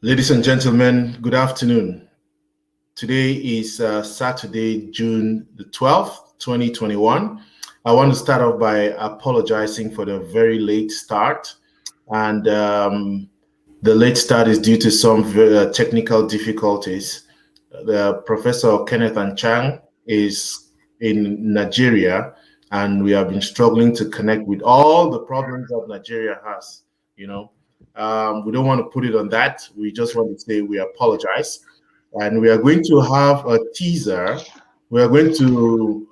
Ladies and gentlemen, good afternoon. Today is Saturday, June the 12th, 2021. I want to start off by apologizing for the very late start. And the late start is due to some technical difficulties. The Professor Kenneth Anchang is in Nigeria, and we have been struggling to connect with all the problems that Nigeria has, you know. We don't want to put it on that. We just want to say we apologize. And we are going to have a teaser. We are going to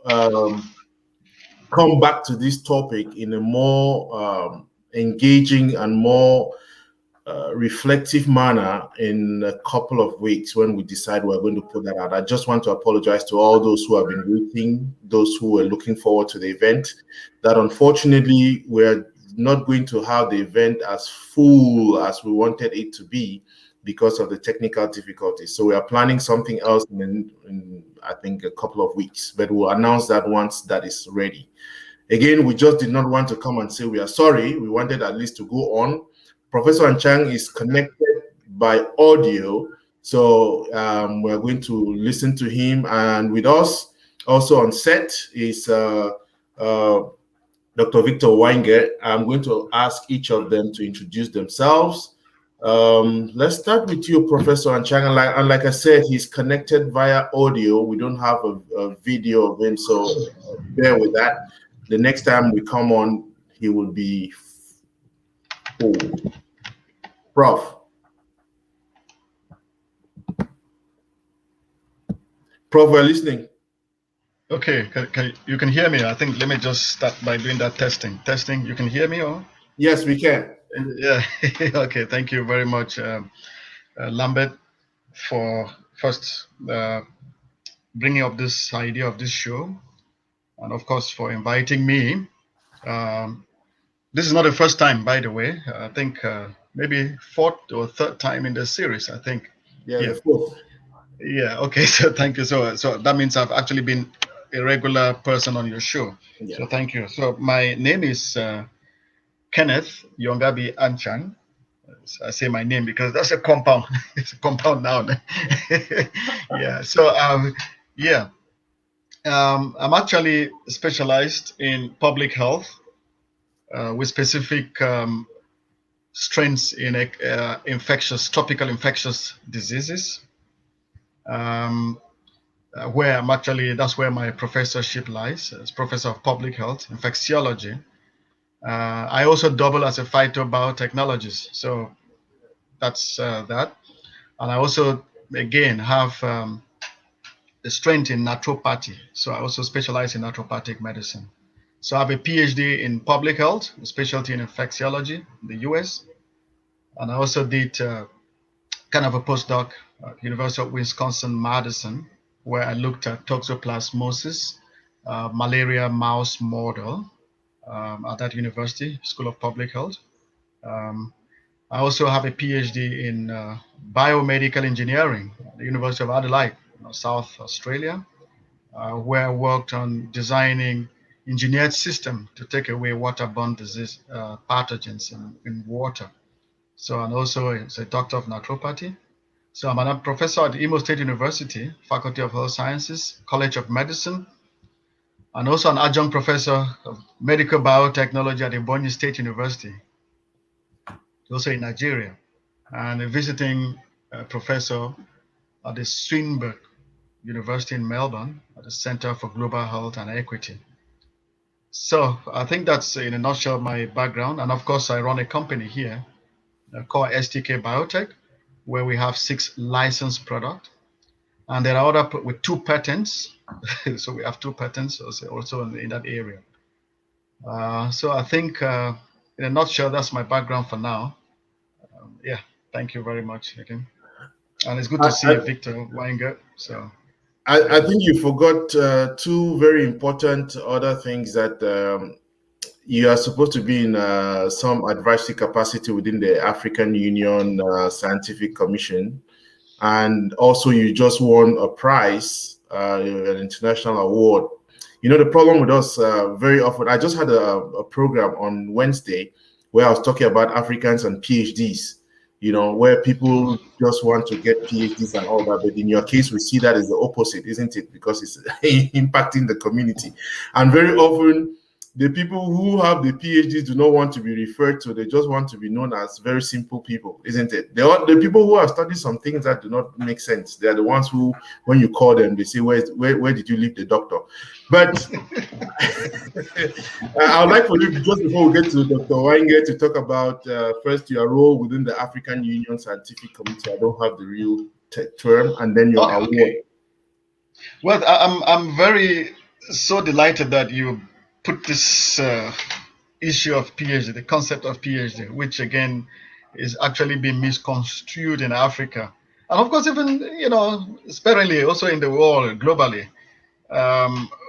come back to this topic in a more engaging and more reflective manner in a couple of weeks when we decide we're going to put that out. I just want to apologize to all those who have been waiting, those who were looking forward to the event, that unfortunately we're not going to have the event as full as we wanted it to be because of the technical difficulties. So we are planning something else in I think a couple of weeks, but we'll announce that once that is ready. Again, we just did not want to come and say we are sorry. We wanted at least to go on. Professor Anchang is connected by audio, so we're going to listen to him. And with us also on set is Dr. Victor Wenger. I'm going to ask each of them to introduce themselves. Let's start with you, Professor Anchang. And like I said, he's connected via audio. We don't have a video of him, so bear with that. The next time we come on, he will be full. Prof. Prof, we're listening. Okay, you can hear me. I think let me just start by doing that testing. Testing, you can hear me or? Yes, we can. Yeah, okay, thank you very much, Lambert, for first bringing up this idea of this show, and of course for inviting me. This is not the first time, by the way. I think maybe fourth or third time in the series, I think. Yeah, fourth. Yeah, okay, so thank you. So that means I've actually been a regular person on your show. Yeah. So thank you. So my name is Kenneth Yongabi Anchang. I say my name because that's a compound. It's a compound noun. Yeah. So I'm actually specialized in public health with specific strengths in tropical infectious diseases. Where I'm actually, that's where my professorship lies, as professor of public health, infectiology. I also double as a phytobiotechnologist, so that's that. And I also, again, have a strength in naturopathy, so I also specialize in naturopathic medicine. So I have a PhD in public health, a specialty in infectiology in the US. And I also did kind of a postdoc at University of Wisconsin-Madison, where I looked at toxoplasmosis, malaria mouse model at that university, School of Public Health. I also have a PhD in biomedical engineering at the University of Adelaide, South Australia, where I worked on designing engineered system to take away waterborne disease pathogens in water. So, and also it's a doctor of naturopathy. So I'm a professor at Imo State University, Faculty of Health Sciences, College of Medicine, and also an adjunct professor of medical biotechnology at Ebonyi State University, also in Nigeria, and a visiting professor at the Swinburne University in Melbourne at the Center for Global Health and Equity. So I think that's in a nutshell my background. And of course, I run a company here called STK Biotech, where we have 6 licensed products. And there are other with 2 patents. So we have 2 patents also in that area. So I think in a nutshell, that's my background for now. Yeah, thank you very much again. And it's good to see Victor Wenger. So I think you forgot 2 very important other things that you are supposed to be in some advisory capacity within the African Union Scientific Commission. And also you just won a prize, an international award. You know, the problem with us very often, I just had a program on Wednesday where I was talking about Africans and PhDs. where people just want to get PhDs and all that. But in your case, we see that as the opposite, isn't it? Because it's impacting the community. And very often, the people who have the PhDs do not want to be referred to. They just want to be known as very simple people, isn't it? The people who have studied some things that do not make sense. They are the ones who, when you call them, they say, where did you leave the doctor? But I would like for you, just before we get to Dr. Wange, to talk about first your role within the African Union Scientific Committee. I don't have the real term, and then your award. Okay. Well, I'm very so delighted that you put this issue of PhD, the concept of PhD, which again is actually being misconstrued in Africa, and of course even sparingly also in the world globally.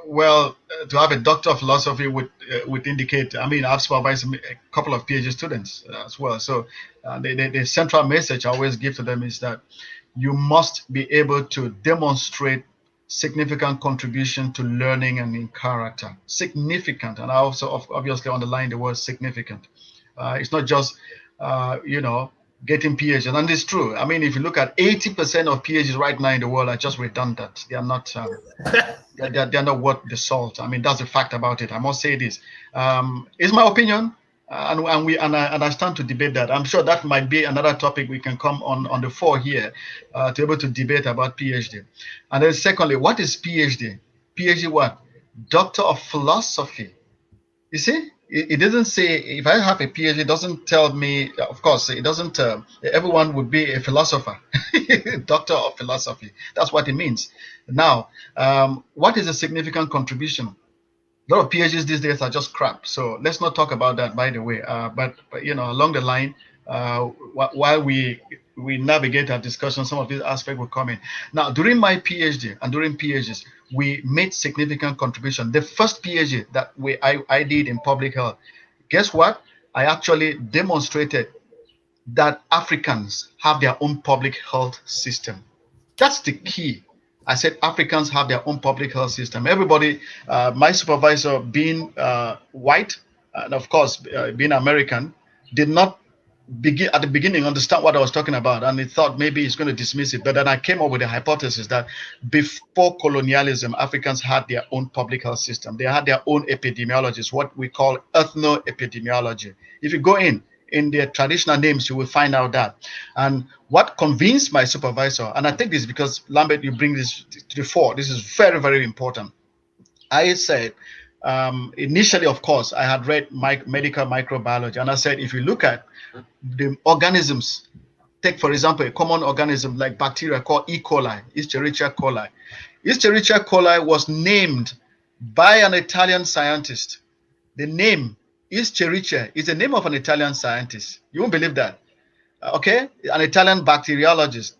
Well, to have a doctor of philosophy would indicate. I mean, I've supervised a couple of PhD students as well. So the central message I always give to them is that you must be able to demonstrate significant contribution to learning and in character. Significant, and I also obviously underline the word significant. It's not just getting PhDs, and it's true. I mean, if you look at 80% of PhDs right now in the world are just redundant. They are not. They're not worth the salt. I mean, that's the fact about it. I must say this. It's my opinion, and I stand to debate that. I'm sure that might be another topic we can come on the fore here to be able to debate about PhD. And then secondly, what is PhD? PhD what? Doctor of Philosophy. You see? It doesn't say, if I have a PhD, it doesn't tell me, of course, it doesn't, everyone would be a philosopher, doctor of philosophy. That's what it means. Now, what is a significant contribution? A lot of PhDs these days are just crap. So let's not talk about that, by the way. But along the line, while we navigate our discussion, some of these aspects will come in. Now, during my PhD and during PhDs, we made significant contribution. The first PhD that I did in public health, guess what? I actually demonstrated that Africans have their own public health system. That's the key. I said Africans have their own public health system. Everybody, my supervisor being white, and of course being American, did not at the beginning understand what I was talking about, and he thought maybe he's going to dismiss it. But then I came up with a hypothesis that before colonialism, Africans had their own public health system. They had their own epidemiologists, what we call ethno-epidemiology. If you go in their traditional names, you will find out that. And what convinced my supervisor, and I think this is because, Lambert, you bring this to the fore, this is very, very important. I said, initially, of course, I had read medical microbiology, and I said, if you look at the organisms, take, for example, a common organism like bacteria called E. coli, Escherichia coli. Escherichia coli was named by an Italian scientist. The name Escherichia is the name of an Italian scientist. You won't believe that. Okay? An Italian bacteriologist.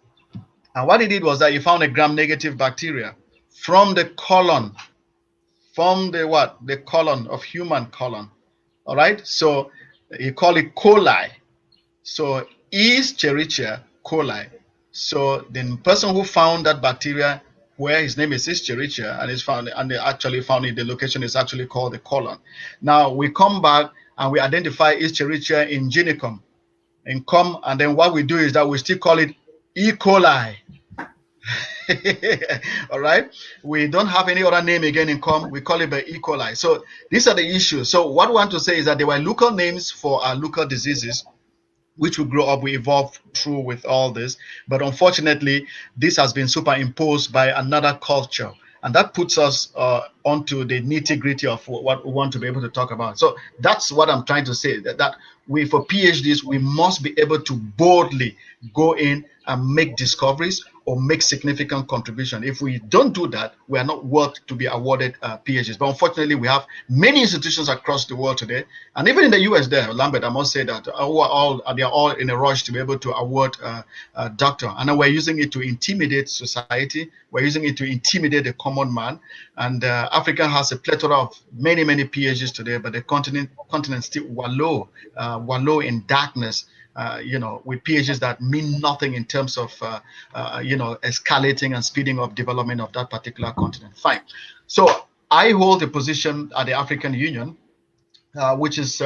And what he did was that he found a gram-negative bacteria from the colon. From the what? The colon of human colon. All right? So he called it coli. So Escherichia coli. So the person who found that bacteria, where his name is Escherichia, and they actually found it, the location is actually called the colon. Now we come back and we identify Escherichia in Genicum, and then what we do is that we still call it E. coli. All right, we don't have any other name again in Com. We call it E. coli. So these are the issues. So what we want to say is that there were local names for our local diseases, which we grow up, we evolve through with all this. But unfortunately, this has been superimposed by another culture. And that puts us onto the nitty-gritty of what we want to be able to talk about. So that's what I'm trying to say, that we, for PhDs, we must be able to boldly go in and make discoveries or make significant contribution. If we don't do that, we are not worth to be awarded PhDs. But unfortunately, we have many institutions across the world today, and even in the US there, Lambert, I must say that they are all in a rush to be able to award a doctor. And we're using it to intimidate society. We're using it to intimidate the common man. And Africa has a plethora of many, many PhDs today, but the continent still wallow in darkness. With PhDs that mean nothing in terms of, escalating and speeding up development of that particular continent. Fine. So I hold a position at the African Union which is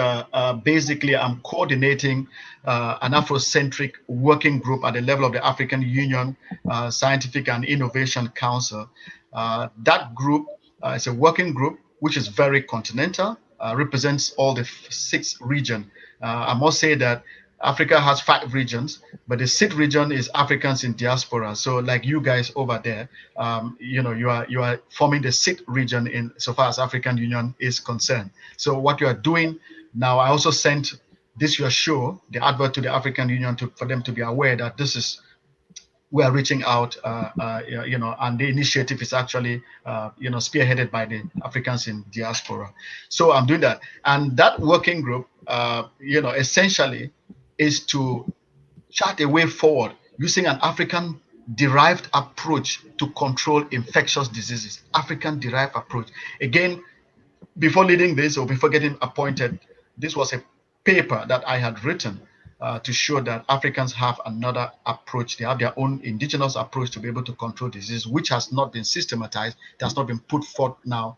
basically I'm coordinating an Afrocentric working group at the level of the African Union Scientific and Innovation Council. That group is a working group which is very continental, represents all the 6 regions. I must say that Africa has 5 regions, but the 6th region is Africans in diaspora. So, like you guys over there, you are forming the 6th region in so far as African Union is concerned. So, what you are doing now, I also sent this your show, the advert to the African Union for them to be aware that this is we are reaching out, and the initiative is actually, spearheaded by the Africans in diaspora. So I'm doing that, and that working group, essentially, is to chart a way forward using an African derived approach to control infectious diseases. African derived approach. Again, before leading this or before getting appointed, this was a paper that I had written to show that Africans have another approach. They have their own indigenous approach to be able to control disease, which has not been systematized. It has not been put forth now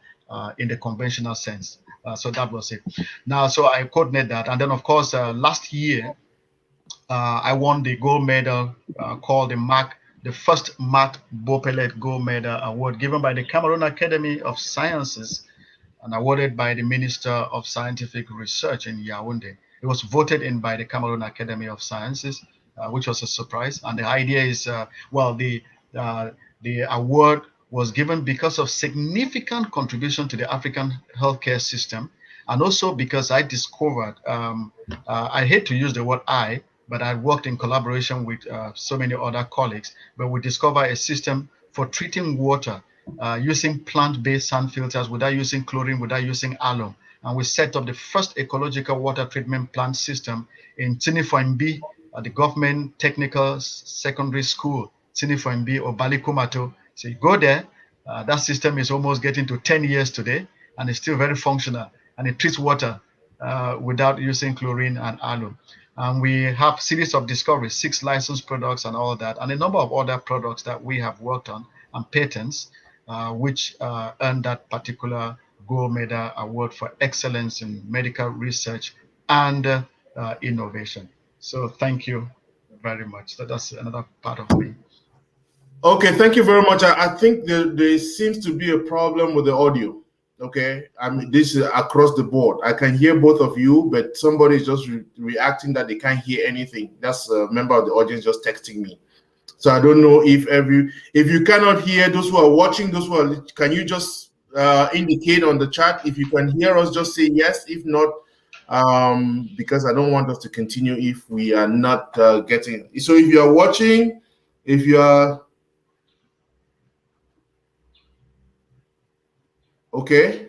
in the conventional sense. So that was it. Now, so I coordinate that. And then, of course, last year, I won the gold medal called the first Mark Bopelet Gold Medal Award given by the Cameroon Academy of Sciences and awarded by the Minister of Scientific Research in Yaoundé. It was voted in by the Cameroon Academy of Sciences, which was a surprise. And the idea is, the award was given because of significant contribution to the African healthcare system, and also because I discovered, I hate to use the word I, but I worked in collaboration with so many other colleagues, but we discovered a system for treating water using plant-based sand filters without using chlorine, without using alum. And we set up the first ecological water treatment plant system in Tinifoimbi, at the government technical secondary school, Tinifoimbi or Balikumato. So you go there, that system is almost getting to 10 years today, and it's still very functional, and it treats water without using chlorine and alum. And we have series of discoveries, 6 licensed products and all that, and a number of other products that we have worked on and patents, which earned that particular gold medal award for excellence in medical research and innovation. So thank you very much. That's another part of me. Okay, thank you very much. I think there seems to be a problem with the audio. Okay, I mean, this is across the board. I can hear both of you, but somebody is just reacting that they can't hear anything. That's a member of the audience just texting me. So I don't know if you cannot hear those who are watching, can you just indicate on the chat if you can hear us? Just say yes. If not, because I don't want us to continue if we are not getting. So if you are watching, if you are okay.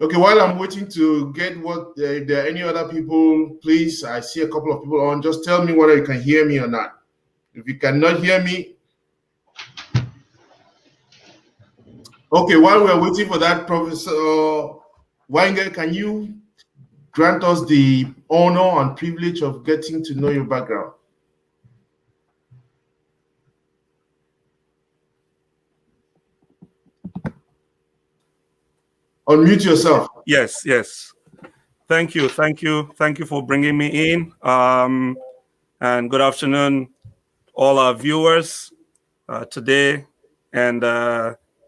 Okay, while I'm waiting to get if there are any other people, please, I see a couple of people on, just tell me whether you can hear me or not. If you cannot hear me, okay, while we're waiting for that, Professor Wenger, can you grant us the honor and privilege of getting to know your background? Unmute yourself. Yes. Thank you for bringing me in. And good afternoon, all our viewers today. And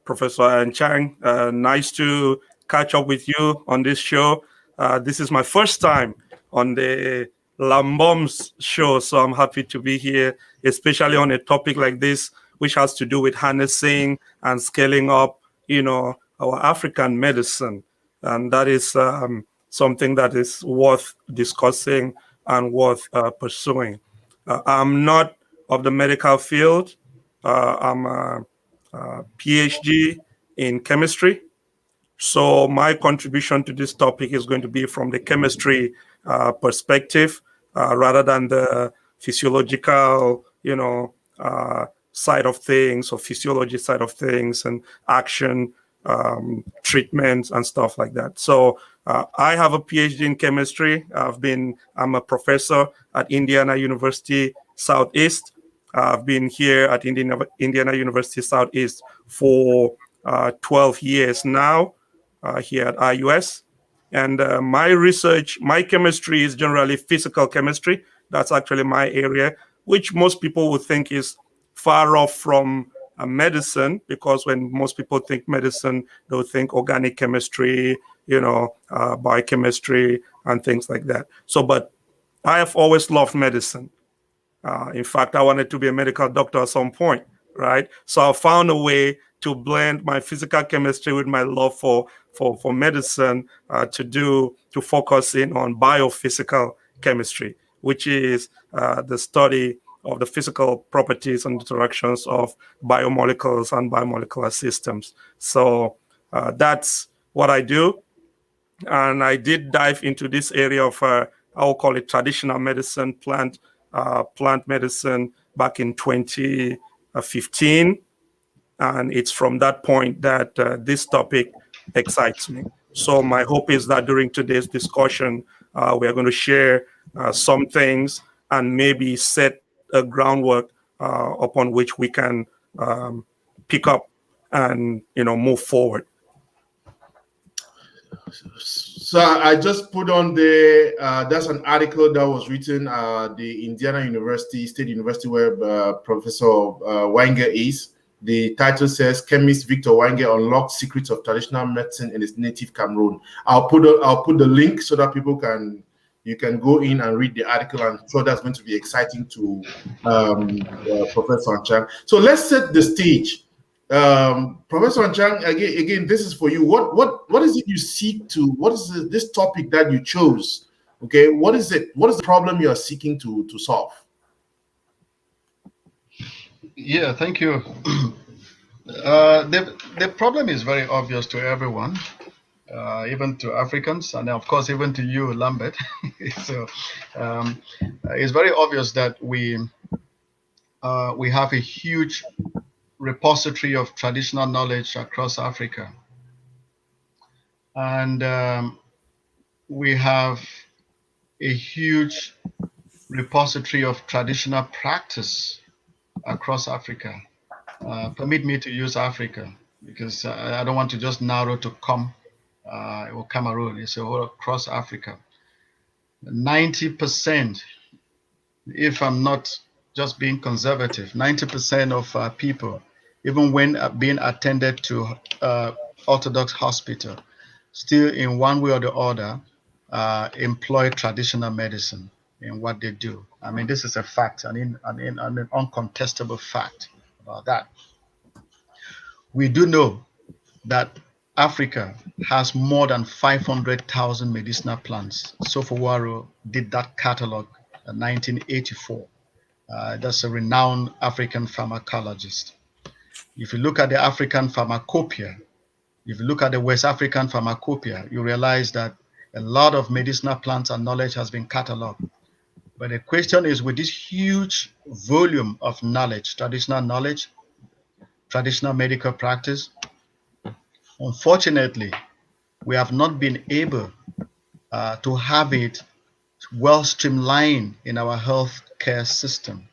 Professor Anchang, nice to catch up with you on this show. This is my first time on the Lamboms Show, so I'm happy to be here, especially on a topic like this, which has to do with harnessing and scaling up, our African medicine. And that is something that is worth discussing and worth pursuing. I'm not of the medical field. I'm a PhD in chemistry. So my contribution to this topic is going to be from the chemistry perspective rather than the physiological, side of things or physiology side of things and action treatments and stuff like that. So I have a PhD in chemistry. I'm a professor at Indiana University Southeast. I've been here at Indiana University Southeast for 12 years now, here at IUS. And my chemistry is generally physical chemistry. That's actually my area, which most people would think is far off from medicine, because when most people think medicine, they'll think organic chemistry, biochemistry and things like that. So, but I have always loved medicine. In fact, I wanted to be a medical doctor at some point, right? So I found a way to blend my physical chemistry with my love for medicine to focus in on biophysical chemistry, which is the study of the physical properties and interactions of biomolecules and biomolecular systems. So that's what I do. And I did dive into this area of, I'll call it traditional medicine, plant medicine back in 2015. And it's from that point that this topic excites me. So my hope is that during today's discussion, we are going to share some things and maybe set a groundwork upon which we can pick up and move forward. So I just put on there, that's an article that was written the Indiana State University, where Professor Wange is. The title says, Chemist Victor Wange unlocks secrets of traditional medicine in his native Cameroon. I'll put the link so that you can go in and read the article. I'm sure that's going to be exciting to Professor Anchang. So let's set the stage. Professor Anchang, again, this is for you. What is it you seek to? What is this topic that you chose? Okay, what is it? What is the problem you are seeking to solve? Yeah, thank you. The problem is very obvious to everyone, even to Africans, and of course even to you, Lambert. So it's very obvious that we have a huge repository of traditional knowledge across Africa, and we have a huge repository of traditional practice across Africa. Permit me to use Africa, because I don't want to just narrow to or Cameroon. It's all across Africa. 90%, if I'm not just being conservative, 90% of people, even when being attended to Orthodox hospital, still in one way or the other employ traditional medicine in what they do. I mean, this is a fact, an uncontestable fact about that. We do know that Africa has more than 500,000 medicinal plants. Sofowaro did that catalog in 1984. That's a renowned African pharmacologist. If you look at the African pharmacopoeia, if you look at the West African pharmacopoeia, you realize that a lot of medicinal plants and knowledge has been cataloged. But the question is, with this huge volume of knowledge, traditional medical practice, unfortunately, we have not been able to have it well streamlined in our healthcare system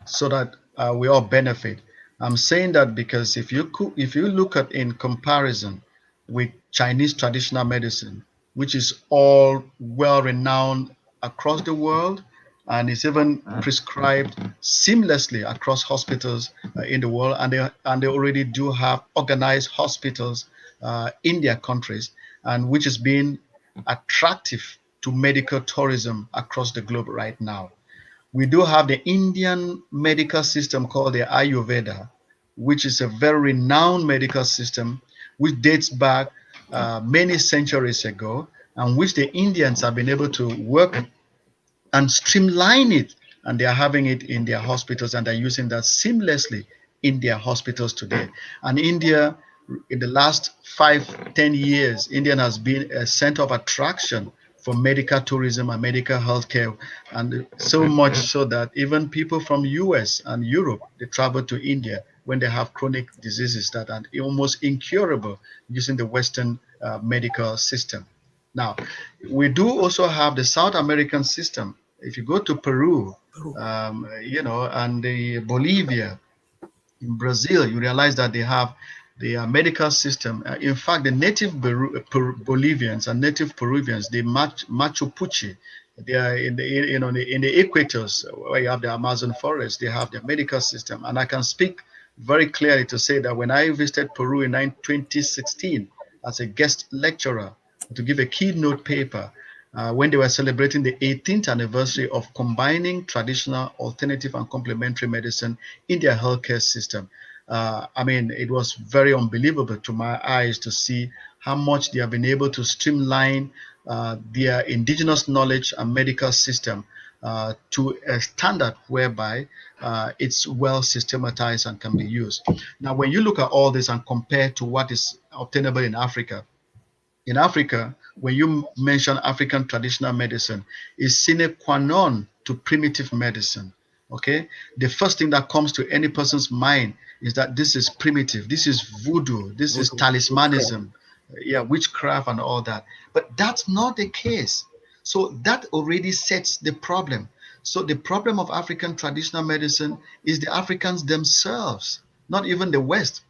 so that we all benefit. I'm saying that because if you look at in comparison with Chinese traditional medicine, which is all well renowned across the world, and is even prescribed seamlessly across hospitals in the world, and they already do have organized hospitals in their countries, and which is being attractive to medical tourism across the globe right now. We do have the Indian medical system called the Ayurveda, which is a very renowned medical system which dates back many centuries ago, and which the Indians have been able to work and streamline it, and they are having it in their hospitals, and they're using that seamlessly in their hospitals today. And India, in the last 5-10 years, India has been a center of attraction for medical tourism and medical healthcare, and so much so that even people from US and Europe, they travel to India when they have chronic diseases that are almost incurable using the Western medical system. Now, we do also have the South American system. If you go to Peru, and the Bolivia, in Brazil, you realize that they have the medical system. In fact, the native Bolivians and native Peruvians, the Machu Picchu, they are in the equators where you have the Amazon forest. They have their medical system, and I can speak very clearly to say that when I visited Peru in 2016 as a guest lecturer to give a keynote paper, when they were celebrating the 18th anniversary of combining traditional, alternative, and complementary medicine in their healthcare system. It was very unbelievable to my eyes to see how much they have been able to streamline their indigenous knowledge and medical system to a standard whereby it's well systematized and can be used. Now, when you look at all this and compare to what is obtainable in Africa, when you mention African traditional medicine, is sine qua non to primitive medicine. Okay, the first thing that comes to any person's mind is that this is primitive, this is voodoo, this is talismanism, witchcraft and all that. But that's not the case. So that already sets the problem. So the problem of African traditional medicine is the Africans themselves, not even the West.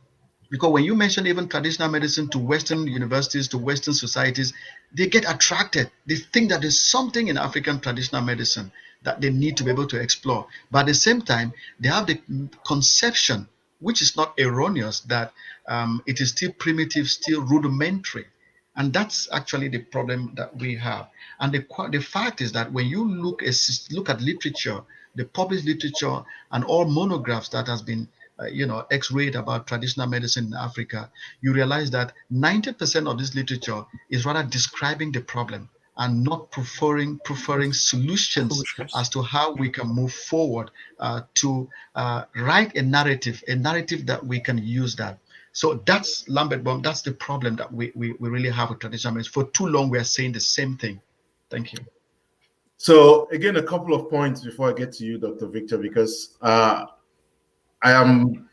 Because when you mention even traditional medicine to Western universities, to Western societies, they get attracted. They think that there's something in African traditional medicine that they need to be able to explore. But at the same time, they have the conception, which is not erroneous, that it is still primitive, still rudimentary. And that's actually the problem that we have. And the fact is that when you look at literature, the published literature and all monographs that has been x-rayed about traditional medicine in Africa, you realize that 90% of this literature is rather describing the problem and not preferring solutions as to how we can move forward to write a narrative that we can use that. So that's Lambert Bomb. That's the problem that we really have with traditional medicine. For too long, we are saying the same thing. Thank you. So again, a couple of points before I get to you, Dr. Victor, because I am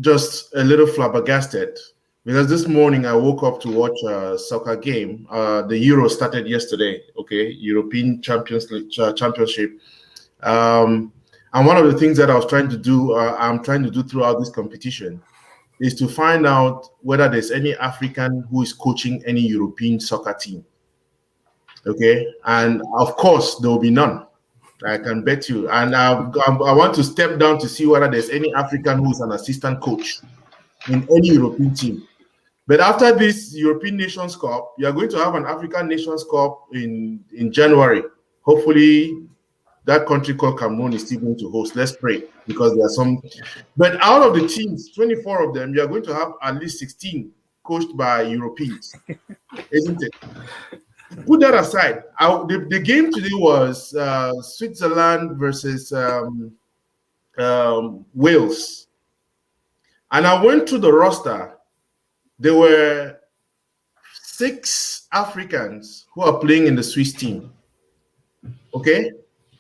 just a little flabbergasted because this morning I woke up to watch a soccer game. The Euro started yesterday, okay, European Championship. And one of the things that I'm trying to do throughout this competition is to find out whether there's any African who is coaching any European soccer team. Okay, and of course there will be none. I can bet you. And I want to step down to see whether there's any African who is an assistant coach in any European team. But after this European Nations Cup, you are going to have an African Nations Cup in January. Hopefully, that country called Cameroon is still going to host. Let's pray, because there are some. But out of the teams, 24 of them, you are going to have at least 16 coached by Europeans, isn't it? Put that aside. The game today was Switzerland versus Wales. And I went through the roster. There were 6 Africans who are playing in the Swiss team. Okay?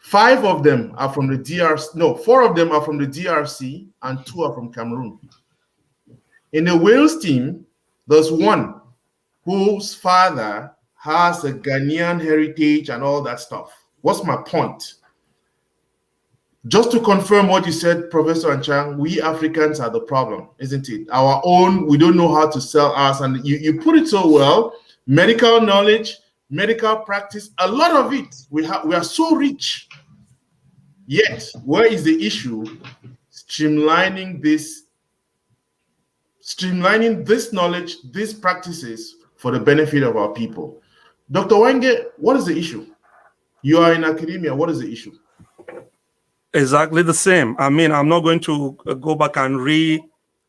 5 of them are from the DRC. No, 4 of them are from the DRC and 2 are from Cameroon. In the Wales team, there's one whose father has a Ghanaian heritage and all that stuff. What's my point? Just to confirm what you said, Professor Anchang, we Africans are the problem, isn't it? Our own, we don't know how to sell ours. And you put it so well, medical knowledge, medical practice, a lot of it, we are so rich. Yet, where is the issue? Streamlining this knowledge, these practices for the benefit of our people. Dr. Wenge, what is the issue? You are in academia. What is the issue? Exactly the same. I mean, I'm not going to go back and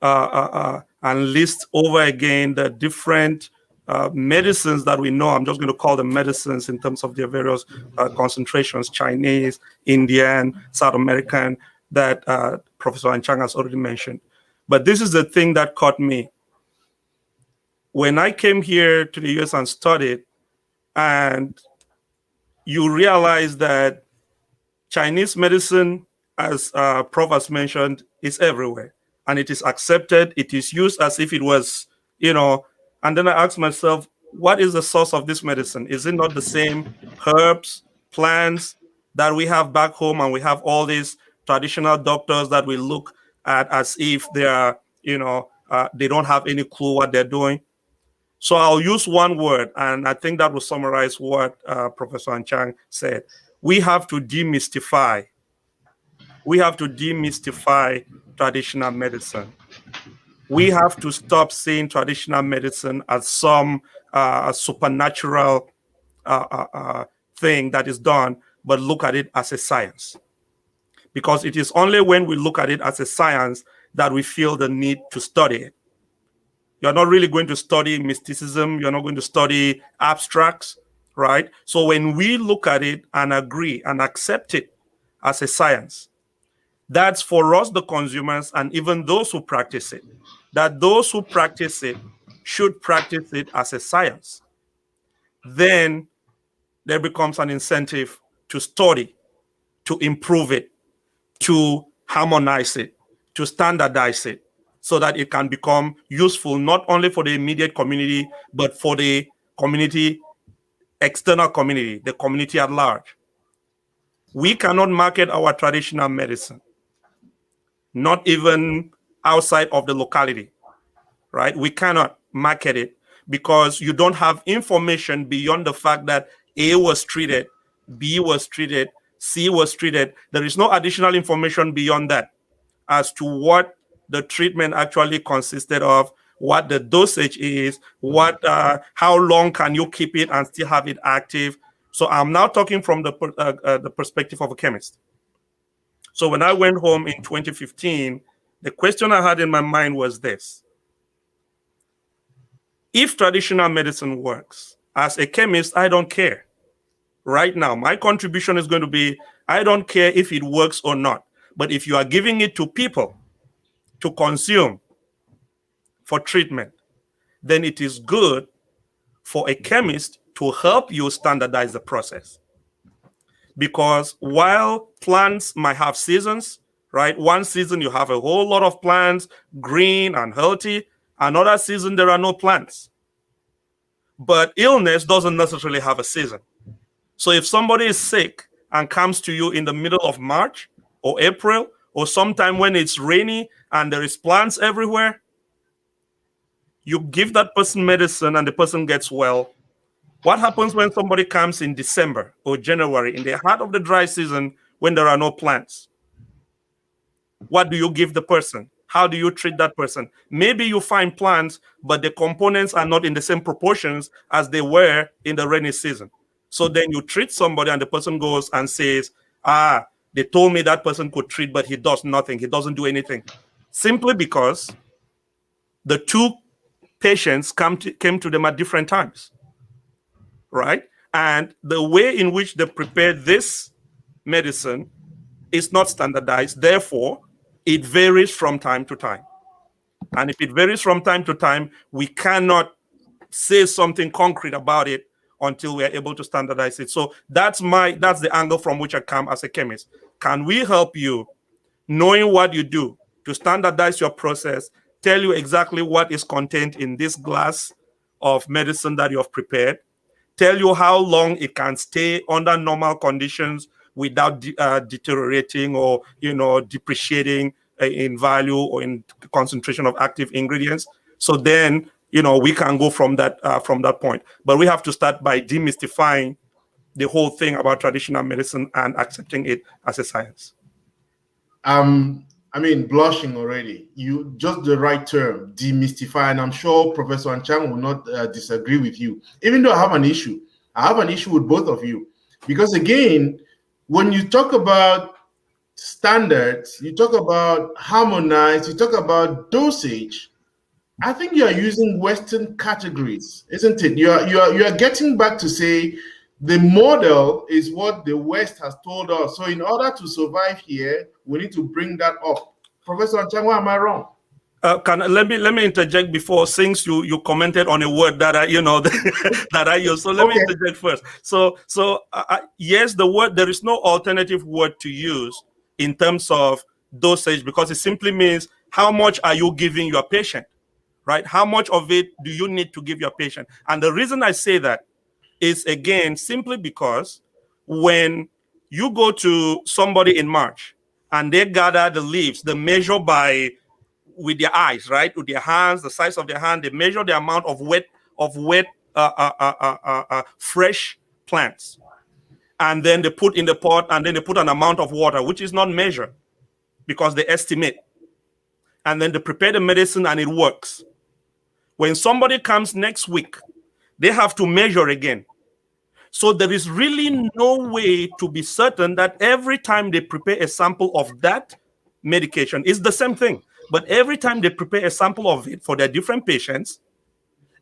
and list over again the different medicines that we know. I'm just going to call them medicines in terms of their various concentrations: Chinese, Indian, South American, that Professor Anchang has already mentioned. But this is the thing that caught me. When I came here to the US and studied, and you realize that Chinese medicine, as Prof has mentioned, is everywhere. and it is accepted. It is used as if it was, and then I ask myself, what is the source of this medicine? Is it not the same herbs, plants that we have back home, and we have all these traditional doctors that we look at as if they are, they don't have any clue what they're doing? So I'll use one word, and I think that will summarize what Professor Anchang said. We have to demystify. We have to demystify traditional medicine. We have to stop seeing traditional medicine as some supernatural thing that is done, but look at it as a science. Because it is only when we look at it as a science that we feel the need to study it. You're not really going to study mysticism. You're not going to study abstracts, right? So when we look at it and agree and accept it as a science, that's for us, the consumers, and even those who practice it, that those who practice it should practice it as a science. Then there becomes an incentive to study, to improve it, to harmonize it, to standardize it, so that it can become useful not only for the immediate community, but for the community, external community, the community at large. We cannot market our traditional medicine, not even outside of the locality, right? We cannot market it because you don't have information beyond the fact that A was treated, B was treated, C was treated. There is no additional information beyond that as to what the treatment actually consisted of, what the dosage is, how long can you keep it and still have it active. So I'm now talking from the perspective of a chemist. So when I went home in 2015, the question I had in my mind was this: if traditional medicine works, as a chemist, I don't care. Right now, my contribution is going to be, I don't care if it works or not. But if you are giving it to people to consume for treatment, then it is good for a chemist to help you standardize the process. Because while plants might have seasons, right? One season you have a whole lot of plants, green and healthy. Another season there are no plants. But illness doesn't necessarily have a season. So if somebody is sick and comes to you in the middle of March or April, or sometime when it's rainy and there is plants everywhere, you give that person medicine and the person gets well. What happens when somebody comes in December or January, in the heart of the dry season, when there are no plants? What do you give the person? How do you treat that person? Maybe you find plants, but the components are not in the same proportions as they were in the rainy season. So then you treat somebody and the person goes and says, they told me that person could treat, but he does nothing. He doesn't do anything. Simply because the two patients came to them at different times, right? And the way in which they prepare this medicine is not standardized. Therefore, it varies from time to time. And if it varies from time to time, we cannot say something concrete about it until we are able to standardize it. So that's the angle from which I come as a chemist. Can we help you, knowing what you do, to standardize your process, tell you exactly what is contained in this glass of medicine that you have prepared, tell you how long it can stay under normal conditions without deteriorating or depreciating in value or in concentration of active ingredients. So then we can go from that point. But we have to start by demystifying the whole thing about traditional medicine and accepting it as a science. Blushing already. You just the right term, demystify, and I'm sure Professor Anchang will not disagree with you. Even though I have an issue with both of you, because again, when you talk about standards, you talk about harmonize, you talk about dosage, I think you are using Western categories, isn't it? You are getting back to say the model is what the West has told us. So in order to survive here, we need to bring that up. Professor Anchang, am I wrong? Let me interject before, since you commented on a word that I that I use. So let me interject first. So yes, the word, there is no alternative word to use in terms of dosage, because it simply means how much are you giving your patient, right? How much of it do you need to give your patient? And the reason I say that is, again, simply because when you go to somebody in March and they gather the leaves, they measure with their eyes, right? With their hands, the size of their hand, they measure the amount of wet, fresh plants. And then they put in the pot, and then they put an amount of water, which is not measured because they estimate. And then they prepare the medicine and it works. When somebody comes next week, they have to measure again. So there is really no way to be certain that every time they prepare a sample of that medication, it's the same thing. But every time they prepare a sample of it for their different patients,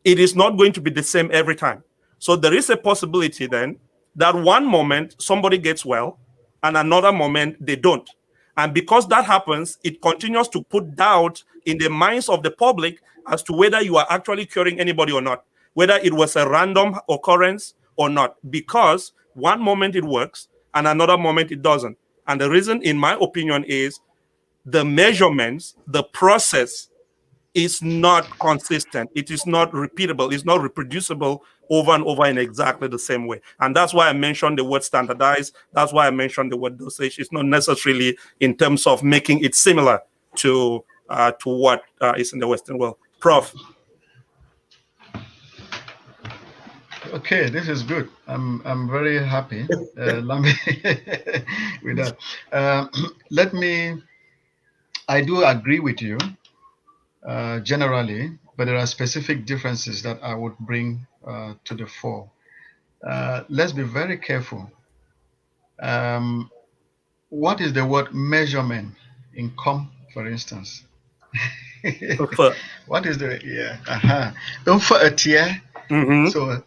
it is not going to be the same every time. So there is a possibility then that one moment somebody gets well and another moment they don't. And because that happens, it continues to put doubt in the minds of the public as to whether you are actually curing anybody or not, whether it was a random occurrence or not, because one moment it works and another moment it doesn't. And the reason, in my opinion, is the measurements, the process is not consistent. It is not repeatable. It's not reproducible over and over in exactly the same way. And that's why I mentioned the word standardized. That's why I mentioned the word dosage. It's not necessarily in terms of making it similar to what is in the Western world. Prof. Okay, this is good. I'm very happy, Lambi, with that. I do agree with you generally, but there are specific differences that I would bring to the fore. Let's be very careful. What is the word measurement in Kom, for instance? What is the So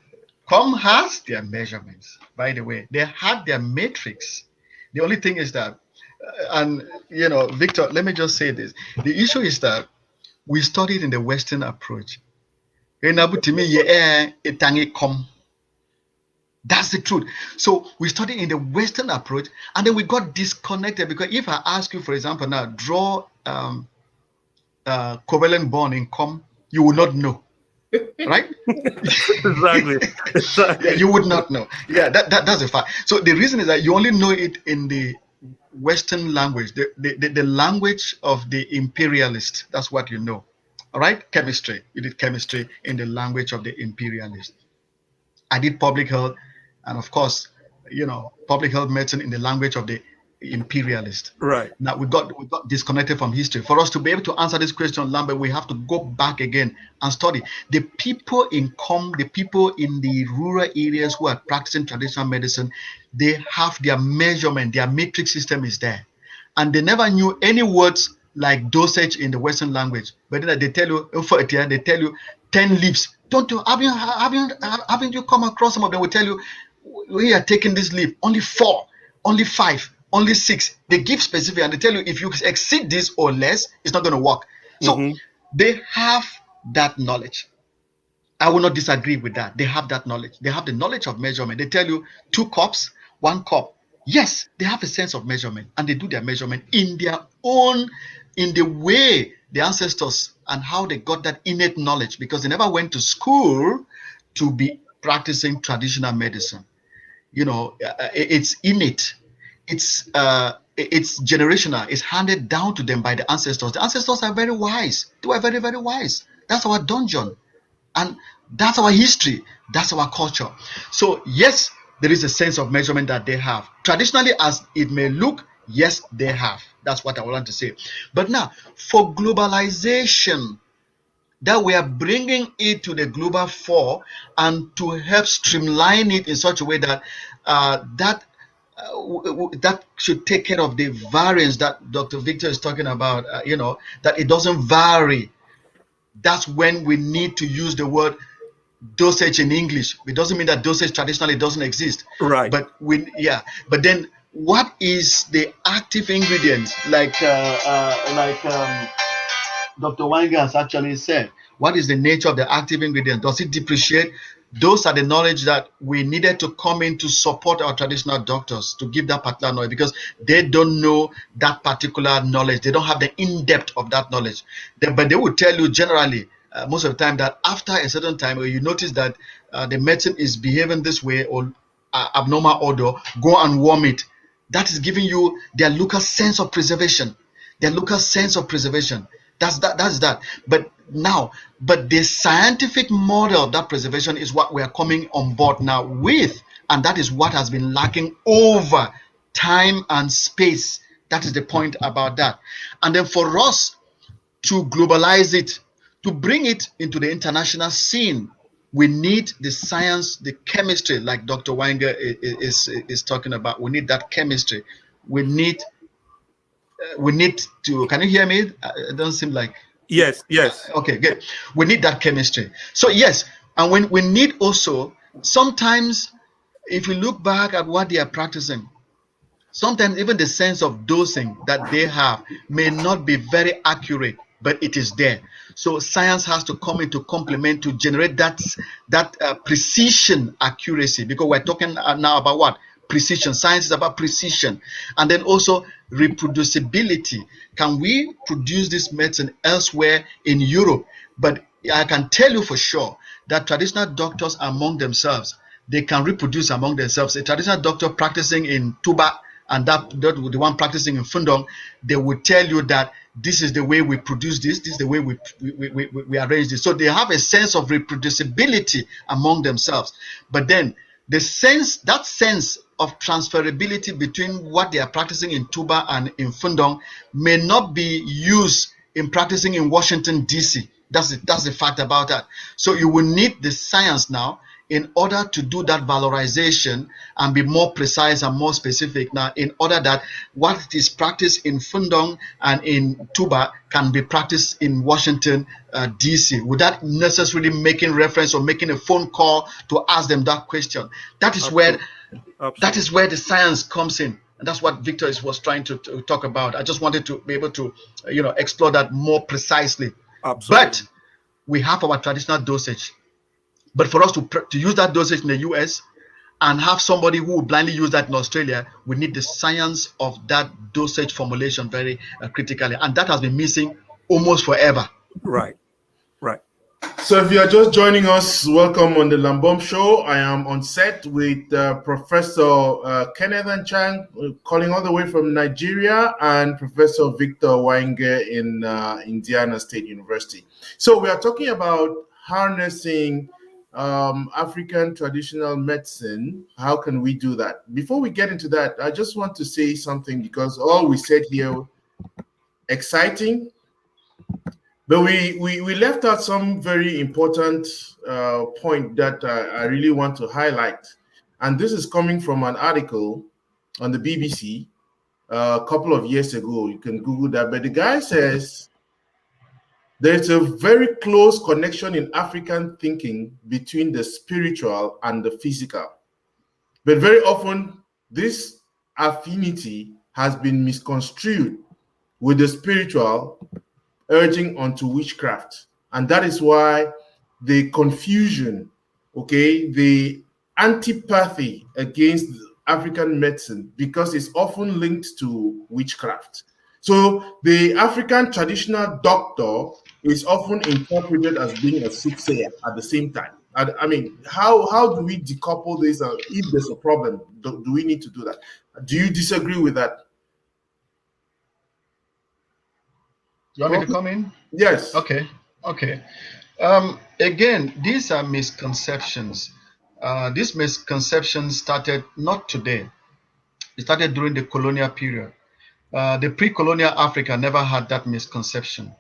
Kom has their measurements, by the way. They have their matrix. The only thing is that, Victor, let me just say this. The issue is that we studied in the Western approach. That's the truth. So we studied in the Western approach, and then we got disconnected, because if I ask you, for example, now draw covalent bond in Kom, you will not know. Right? Exactly. Yeah, you would not know. Yeah, that's a fact. So the reason is that you only know it in the Western language, the language of the imperialist. That's what you know. All right? Chemistry. You did chemistry in the language of the imperialist. I did public health, and of course, public health medicine in the language of the imperialist. Right. Now we got disconnected from history. For us to be able to answer this question, Lambert, we have to go back again and study. The people in Kom, the people in the rural areas who are practicing traditional medicine, they have their measurement, their metric system is there. And they never knew any words like dosage in the Western language. But then they tell you, 10 leaves. Haven't you come across some of them? Will tell you, we are taking this leaf, only 4, only 5. Only 6. They give specific, and they tell you if you exceed this or less, it's not going to work. So they have that knowledge. I will not disagree with that. They have that knowledge. They have the knowledge of measurement. They tell you 2 cups, 1 cup. Yes, they have a sense of measurement, and they do their measurement in their own, in the way the ancestors and how they got that innate knowledge, because they never went to school to be practicing traditional medicine. It's innate. It's generational. It's handed down to them by the ancestors. The ancestors are very wise. They were very, very wise. That's our dungeon, and that's our history. That's our culture. So yes, there is a sense of measurement that they have. Traditionally, as it may look, yes, they have. That's what I want to say. But now, for globalization, that we are bringing it to the global fore, and to help streamline it in such a way that that should take care of the variance that Dr. Victor is talking about, that it doesn't vary. That's when we need to use the word dosage in English. It doesn't mean that dosage traditionally doesn't exist. Right. But but then what is the active ingredients? Like Dr. Wenger has actually said, what is the nature of the active ingredient? Does it depreciate? those are the knowledge that we needed to come in to support our traditional doctors to give that particular knowledge, because they don't know that particular knowledge. They don't have the in-depth of that knowledge. But they will tell you generally, most of the time, that after a certain time, where you notice that the medicine is behaving this way or abnormal odor, go and warm it. That is giving you their local sense of preservation. Their local sense of preservation. That's that. But the scientific model of that preservation is what we are coming on board now with, and that is what has been lacking over time and space. That is the point about that. And then for us to globalize it, to bring it into the international scene, we need the science, the chemistry, like Dr. Wenger is talking about. We need that chemistry. We need to. Can you hear me? It doesn't seem like. Yes. Okay, good. We need that chemistry. So yes, and when we need also, sometimes if we look back at what they are practicing, sometimes even the sense of dosing that they have may not be very accurate, but it is there. So science has to come into complement to generate that precision accuracy, because we're talking now about what? Precision. Science is about precision. And then also reproducibility. Can we produce this medicine elsewhere in Europe? But I can tell you for sure that traditional doctors among themselves, they can reproduce among themselves. A traditional doctor practicing in Tuba and that the one practicing in Fundong, they will tell you that this is the way we produce this is the way we arrange this. So they have a sense of reproducibility among themselves. But then that sense of transferability between what they are practicing in Tuba and in Fundong may not be used in practicing in Washington, D.C. That's the fact about that. So you will need the science now in order to do that valorization and be more precise and more specific now, in order that what is practiced in Fundong and in Tuba can be practiced in Washington, D.C. without necessarily making reference or making a phone call to ask them that question. That is where the science comes in. And that's what Victor was trying to talk about. I just wanted to be able to explore that more precisely. Absolutely. But we have our traditional dosage. But for us to use that dosage in the US and have somebody who will blindly use that in Australia, we need the science of that dosage formulation very critically. And that has been missing almost forever. Right. So if you are just joining us, welcome on the Lamboms Show. I am on set with Professor Kenneth Anchang, calling all the way from Nigeria, and Professor Victor Wainge in Indiana State University. So we are talking about harnessing African traditional medicine. How can we do that? Before we get into that, I just want to say something, because all we said here, exciting, but we left out some very important point that I really want to highlight. And this is coming from an article on the BBC a couple of years ago. You can Google that. But the guy says there's a very close connection in African thinking between the spiritual and the physical. But very often, this affinity has been misconstrued, with the spiritual urging onto witchcraft. And that is why the confusion, the antipathy against African medicine, because it's often linked to witchcraft. So the African traditional doctor is often interpreted as being a soothsayer at the same time. I mean, how do we decouple this? If there's a problem, do we need to do that? Do you disagree with that? You want me to come in? Yes. Okay. Again, these are misconceptions. These misconceptions started not today. It started during the colonial period. The pre-colonial Africa never had that misconception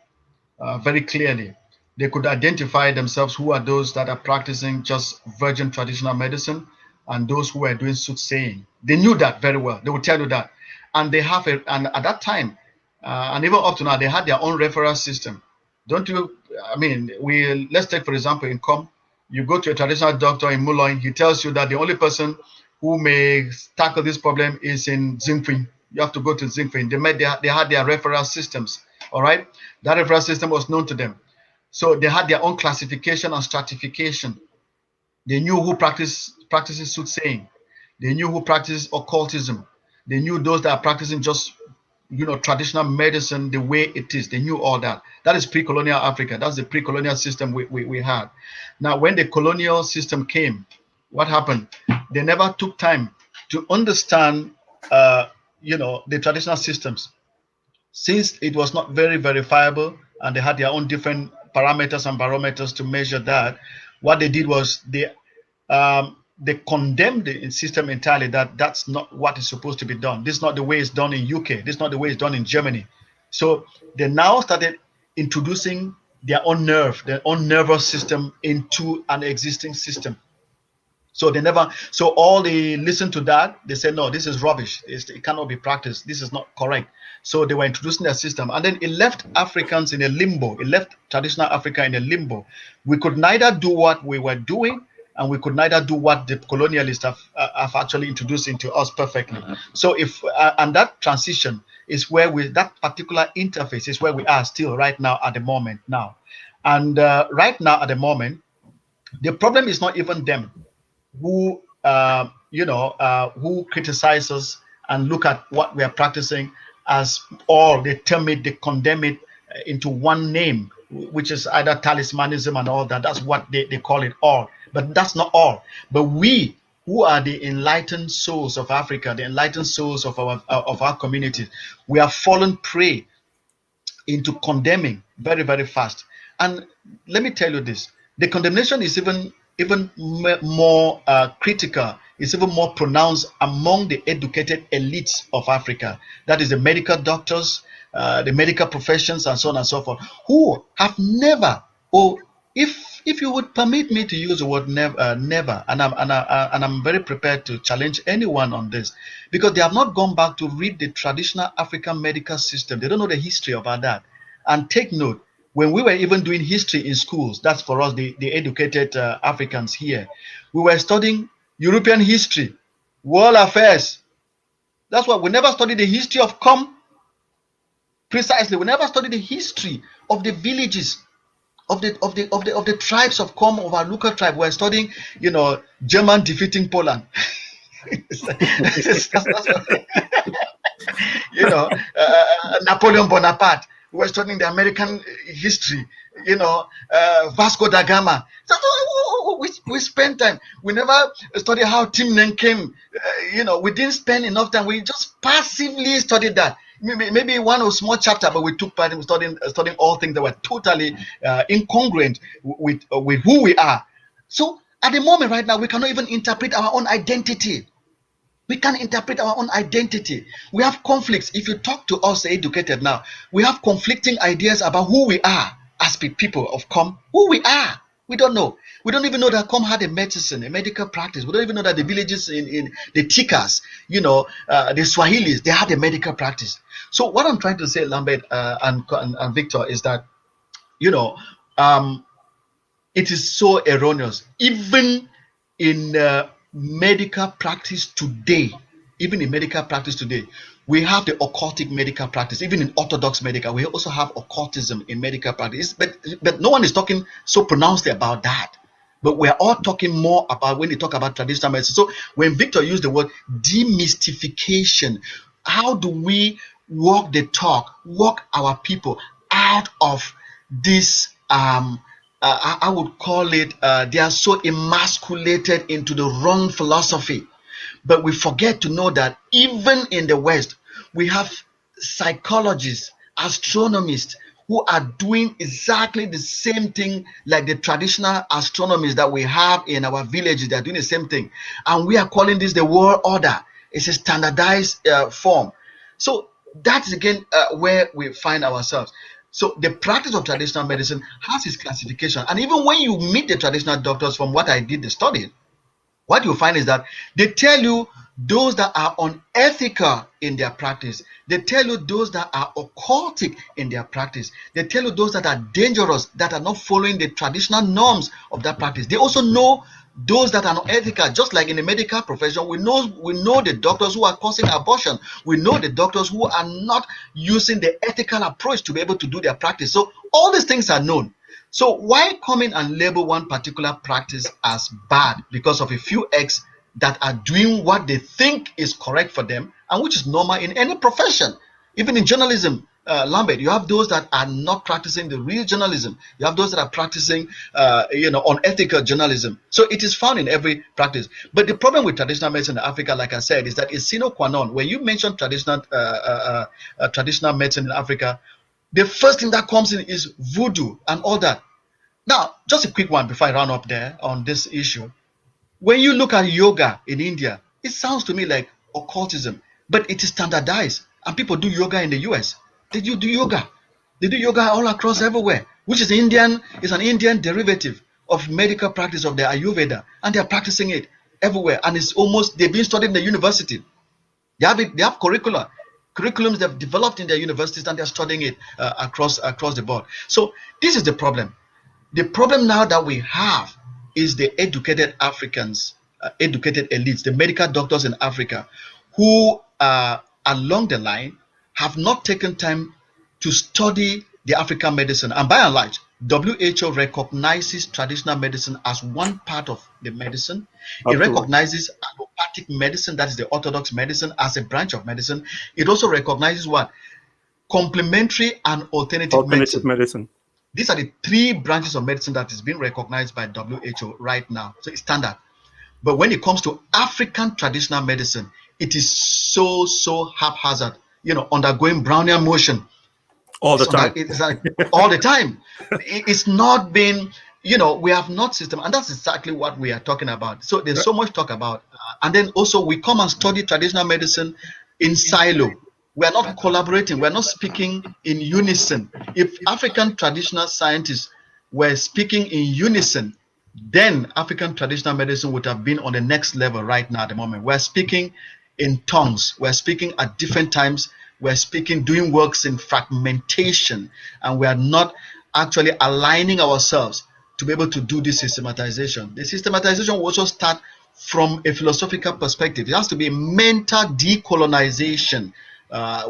very clearly. They could identify themselves who are those that are practicing just virgin traditional medicine and those who are doing soothsaying. They knew that very well. They would tell you that. And they have and at that time, and even up to now, they had their own referral system. Let's take, for example, in Kom, you go to a traditional doctor in Muloin, he tells you that the only person who may tackle this problem is in Zingfin. You have to go to Zingfin. They had their referral systems, all right? That referral system was known to them. So they had their own classification and stratification. They knew who practices soothsaying. They knew who practices occultism. They knew those that are practicing just, traditional medicine the way it is. They knew all that. That is pre-colonial Africa. That's the pre-colonial system we had. Now, when the colonial system came, what happened? They never took time to understand, the traditional systems. Since it was not very verifiable and they had their own different parameters and barometers to measure that, what they did was they condemned the system entirely, that that's not what is supposed to be done. This is not the way it's done in UK. This is not the way it's done in Germany. So they now started introducing their own nervous system into an existing system. So all they listened to that, they said, no, this is rubbish. It cannot be practiced. This is not correct. So they were introducing their system. And then it left Africans in a limbo. It left traditional Africa in a limbo. We could neither do what we were doing, and we could neither do what the colonialists have actually introduced into us perfectly. So and that transition is where that particular interface is where we are still right now at the moment now. And right now at the moment, the problem is not even them who criticize us and look at what we are practicing as all. They term it, they condemn it into one name, which is either talismanism and all that. That's what they call it all. But that's not all. But we, who are the enlightened souls of Africa, the enlightened souls of our communities, we have fallen prey into condemning very, very fast. And let me tell you this: the condemnation is even more critical. It's even more pronounced among the educated elites of Africa. That is the medical doctors, the medical professions, and so on and so forth, who have never, or if you would permit me to use the word never, and I'm very prepared to challenge anyone on this, because they have not gone back to read the traditional African medical system. They don't know the history about that. And take note, when we were even doing history in schools, that's for us, the educated Africans here, we were studying European history, world affairs. That's what we never studied the history of Kom. Precisely, we never studied the history of the villages, of the tribes of Kom, of our local tribe. We're studying, German defeating Poland. that's Napoleon Bonaparte. We're studying the American history, Vasco da Gama. So we spend time. We never study how Timnen came. We didn't spend enough time. We just passively studied that. Maybe one or small chapter, but we took part in studying all things that were totally incongruent with who we are. So at the moment right now, we cannot even interpret our own identity. We can't interpret our own identity. We have conflicts. If you talk to us educated now, we have conflicting ideas about who we are as people of Kom. Who we are, we don't know. We don't even know that Kom had a medical practice. We don't even know that the villages in the Tikas, the Swahilis, they had a medical practice. So what I'm trying to say, Lambert and Victor, is that, it is so erroneous. Even in medical practice today, we have the occultic medical practice. Even in orthodox medical, we also have occultism in medical practice. But no one is talking so pronouncedly about that. But we're all talking more about when they talk about traditional medicine. So when Victor used the word demystification, how do we walk the talk, walk our people out of this I would call it, they are so emasculated into the wrong philosophy. But we forget to know that even in the West, we have psychologists, astronomists, who are doing exactly the same thing like the traditional astronomists that we have in our villages. They're doing the same thing. And we are calling this the world order. It's a standardized form. So that's again where we find ourselves. So the practice of traditional medicine has its classification. And even when you meet the traditional doctors, from what I did the study, what you find is that they tell you those that are unethical in their practice. They tell you those that are occultic in their practice. They tell you those that are dangerous, that are not following the traditional norms of that practice. They also know those that are not ethical. Just like in the medical profession, we know the doctors who are causing abortion. We know the doctors who are not using the ethical approach to be able to do their practice. So all these things are known. So why come in and label one particular practice as bad because of a few X that are doing what they think is correct for them and which is normal in any profession? Even in journalism, Lambert, you have those that are not practicing the real journalism. You have those that are practicing, unethical journalism. So it is found in every practice. But the problem with traditional medicine in Africa, like I said, is that it's sine qua non. When you mention traditional medicine in Africa, the first thing that comes in is voodoo and all that. Now, just a quick one before I round up there on this issue. When you look at yoga in India, it sounds to me like occultism, but it is standardized. And people do yoga in the US. They do yoga. They do yoga all across everywhere, which is an Indian derivative of medical practice of the Ayurveda. And they are practicing it everywhere. And it's almost, they've been studied in the university. They have curriculums they've developed in their universities, and they're studying it across the board. So this is the problem. The problem now that we have is the educated Africans, educated elites, the medical doctors in Africa, who along the line have not taken time to study the African medicine. And by and large, WHO recognizes traditional medicine as one part of the medicine. Absolutely. It recognizes allopathic medicine, that is the orthodox medicine, as a branch of medicine. It also recognizes what? Complementary and alternative medicine. These are the three branches of medicine that is being recognized by WHO right now. So it's standard. But when it comes to African traditional medicine, it is so haphazard, undergoing Brownian motion. All the time. It's like all the time. It's not been, we have not system. And that's exactly what we are talking about. So there's so much talk about. And then also we come and study traditional medicine in silo. We are not collaborating. We are not speaking in unison. If African traditional scientists were speaking in unison, then African traditional medicine would have been on the next level right now at the moment. We're speaking in tongues. We're speaking at different times. We're speaking, doing works in fragmentation, and we are not actually aligning ourselves to be able to do this systematization. The systematization will also start from a philosophical perspective. It has to be mental decolonization.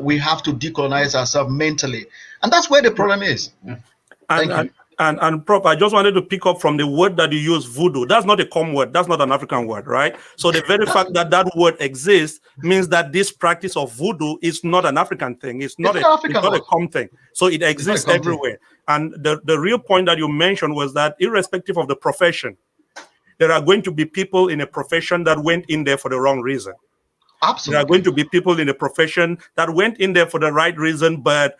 We have to decolonize ourselves mentally, and that's where the problem is. Thank you. And Prof, I just wanted to pick up from the word that you use, voodoo. That's not a common word. That's not an African word, right? So the very fact that that word exists means that this practice of voodoo is not an African thing. It's not a common thing. So it exists everywhere. And the real point that you mentioned was that irrespective of the profession, there are going to be people in a profession that went in there for the wrong reason. Absolutely. There are going to be people in a profession that went in there for the right reason, but,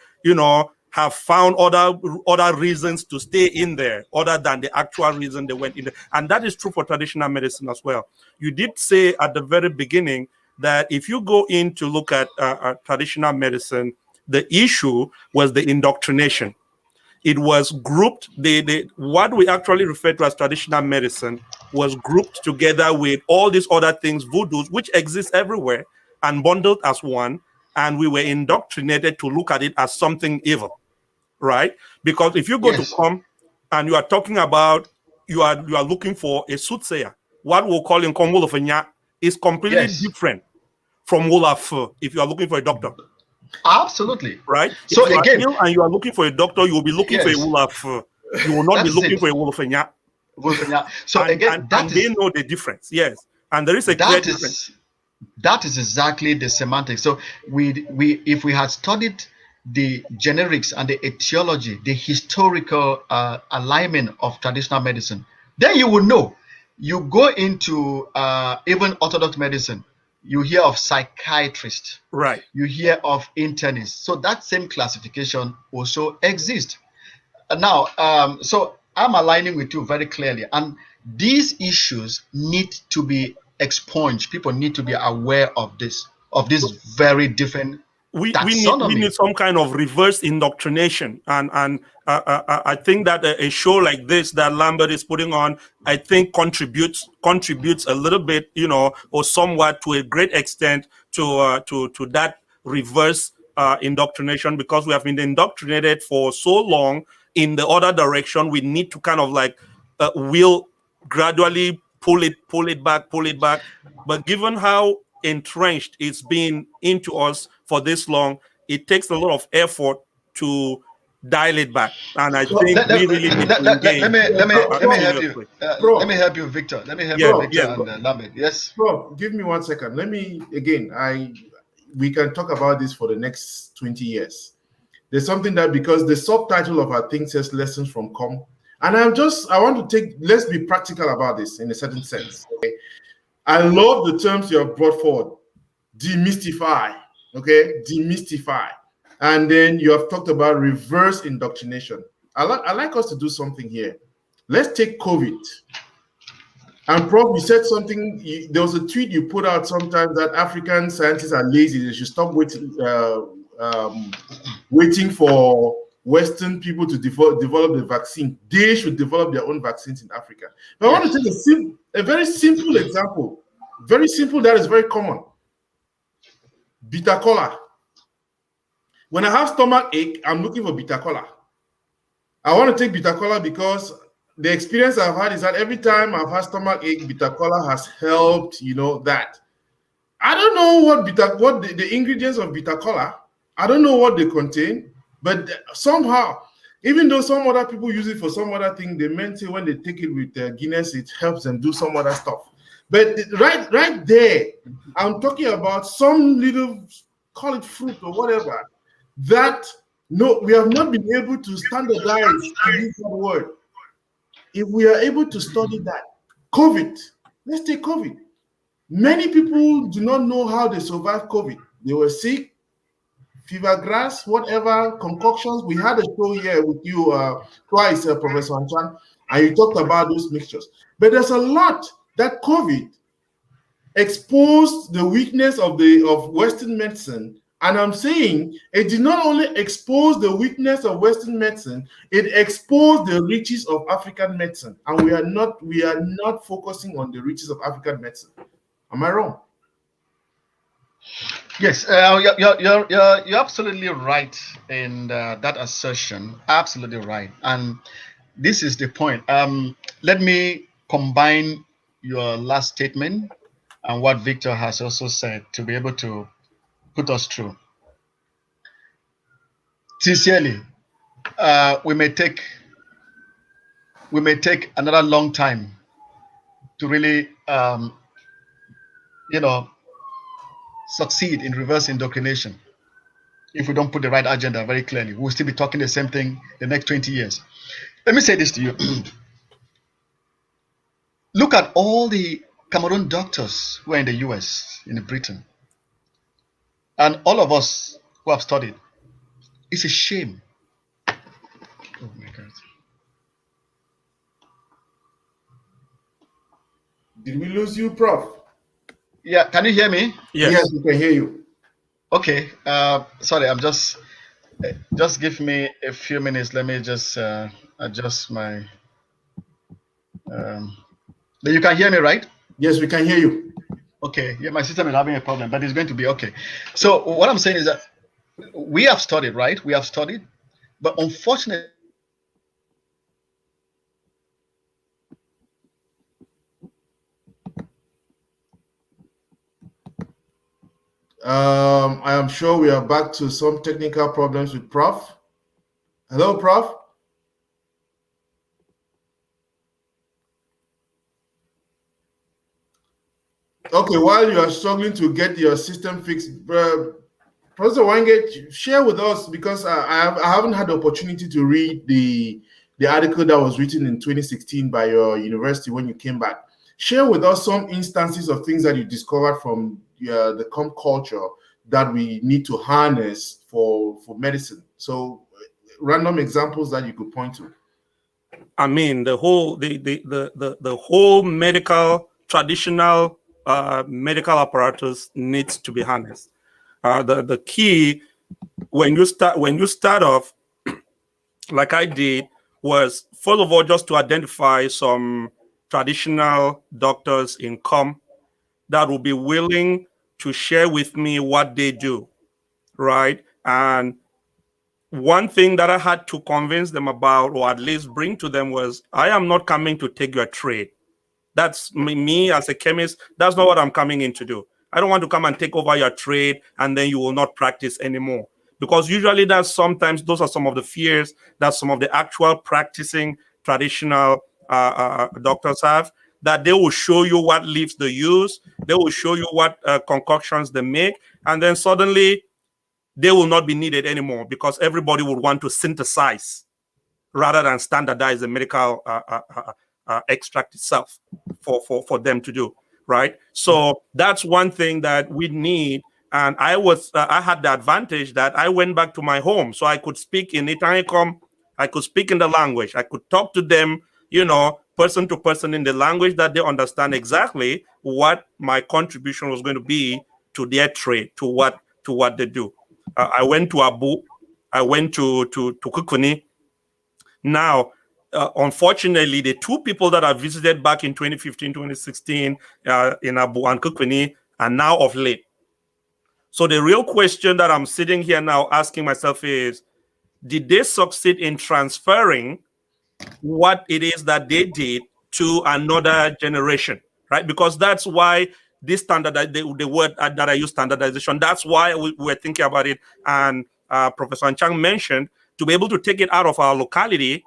have found other reasons to stay in there other than the actual reason they went in there. And that is true for traditional medicine as well. You did say at the very beginning that if you go in to look at traditional medicine, the issue was the indoctrination. It was grouped, what we actually refer to as traditional medicine was grouped together with all these other things, voodoos, which exist everywhere, and bundled as one. And we were indoctrinated to look at it as something evil, right? Because if you go to Kom and you are talking about, you are looking for a soothsayer, what we'll call in Kom Wolofenya is completely different from Wolaf if you are looking for a doctor. Absolutely. Right? So if you again, are ill and you are looking for a doctor, you will be looking for a Wolaf. You will not be looking for a Wolofenya. So again, they know the difference. Yes. And there is a clear difference. That is exactly the semantics. So if we had studied the generics and the etiology, the historical alignment of traditional medicine, then you will know. You go into even orthodox medicine, you hear of psychiatrists, right? You hear of internists. So that same classification also exists. Now, so I'm aligning with you very clearly, and these issues need to be expunged. People need to be aware of this very different taxonomy. We need some kind of reverse indoctrination, and I think that a show like this that Lambert is putting on, I think contributes a little bit, or somewhat to a great extent to that reverse indoctrination, because we have been indoctrinated for so long in the other direction. We need to kind of like will gradually pull it back. But given how entrenched it's been into us for this long, it takes a lot of effort to dial it back. And I Well, think we really need to engage. Let me help you. seriously. Let me help you, Victor. Let me help Yeah, you, Victor yes, and Lamed. Yes. Bro, give me 1 second. Let me again. We can talk about this for the next 20 years. There's something that, because the subtitle of our thing says lessons from Kom, and I want to let's be practical about this in a certain sense. Okay, I love the terms you have brought forward. Demystify, okay, demystify, and then you have talked about reverse indoctrination. I like us to do something here. Let's take COVID. And Prof, you said something. There was a tweet you put out sometimes that African scientists are lazy. They should stop waiting for Western people to develop the vaccine. They should develop their own vaccines in Africa. But I want to take a very simple example. Very simple, that is very common. Bitter cola. When I have stomach ache, I'm looking for bitter cola. I want to take bitter cola because the experience I've had is that every time I've had stomach ache, bitter cola has helped, that. I don't know what the ingredients of bitter cola, I don't know what they contain, but somehow, even though some other people use it for some other thing, they meant it when they take it with Guinness, it helps them do some other stuff. But right there, I'm talking about some little, call it fruit or whatever, that we have not been able to standardize to use that word. If we are able to study that, COVID, let's take COVID. Many people do not know how they survived COVID. They were sick, fever grass, whatever, concoctions. We had a show here with you twice, Professor Anchang, and you talked about those mixtures. But there's a lot that COVID exposed the weakness of Western medicine. And I'm saying it did not only expose the weakness of Western medicine, it exposed the riches of African medicine. And we are not focusing on the riches of African medicine. Am I wrong? Yes, you're absolutely right in that assertion. Absolutely right. And this is the point. Let me combine your last statement and what Victor has also said to be able to put us through. Sincerely, we may take another long time to really, succeed in reverse indoctrination. If we don't put the right agenda very clearly, we'll still be talking the same thing the next 20 years. Let me say this to you. Look at all the Cameroon doctors who are in the US, in Britain, and all of us who have studied. It's a shame. Oh my God. Did we lose you, Prof? Yeah, can you hear me? Yes, we can hear you. Okay. Sorry, I'm just give me a few minutes. Let me just adjust my. You can hear me, right? Yes, we can hear you. Okay. Yeah, my system is having a problem, but it's going to be okay. So what I'm saying is that we have studied, right? We have studied, but unfortunately. I am sure we are back to some technical problems with Prof. Hello, Prof. Okay, while you are struggling to get your system fixed, Professor Wange, share with us, because I haven't had the opportunity to read the article that was written in 2016 by your university when you came back. Share with us some instances of things that you discovered from the Kom culture that we need to harness for medicine. So, random examples that you could point to. I mean, the whole whole medical traditional medical apparatus needs to be harnessed. The key when you start off, like I did, was first of all just to identify some traditional doctors in Kom that will be willing to share with me what they do, right? And one thing that I had to convince them about, or at least bring to them, was I am not coming to take your trade. That's me as a chemist. That's not what I'm coming in to do. I don't want to come and take over your trade and then you will not practice anymore. Because usually those are some of the fears that some of the actual practicing traditional doctors have, that they will show you what leaves they use, they will show you what concoctions they make, and then suddenly they will not be needed anymore because everybody would want to synthesize rather than standardize the medical extract itself for them to do, right? So that's one thing that we need. And I had the advantage that I went back to my home, so I could speak in Itanikom, I could speak in the language, I could talk to them, person to person in the language that they understand exactly what my contribution was going to be to their trade, to what they do. I went to Abu, I went to Kukuni. Now, unfortunately, the two people that I visited back in 2015, 2016 in Abu and Kukuni are now of late. So the real question that I'm sitting here now asking myself is, did they succeed in transferring what it is that they did to another generation, right? Because that's why this the word that I use, standardization, that's why we're thinking about it. And Professor Anchang mentioned to be able to take it out of our locality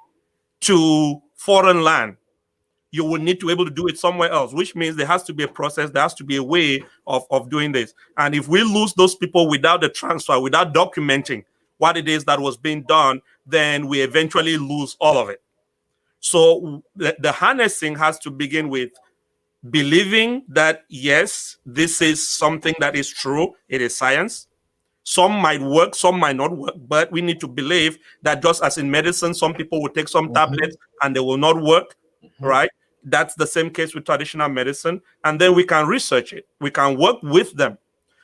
to foreign land, you will need to be able to do it somewhere else, which means there has to be a process, there has to be a way of doing this. And if we lose those people without the transfer, without documenting what it is that was being done, then we eventually lose all of it. So the harnessing has to begin with believing that, yes, this is something that is true, it is science. Some might work, some might not work, but we need to believe that just as in medicine, some people will take some tablets and they will not work, right? That's the same case with traditional medicine. And then we can research it. We can work with them,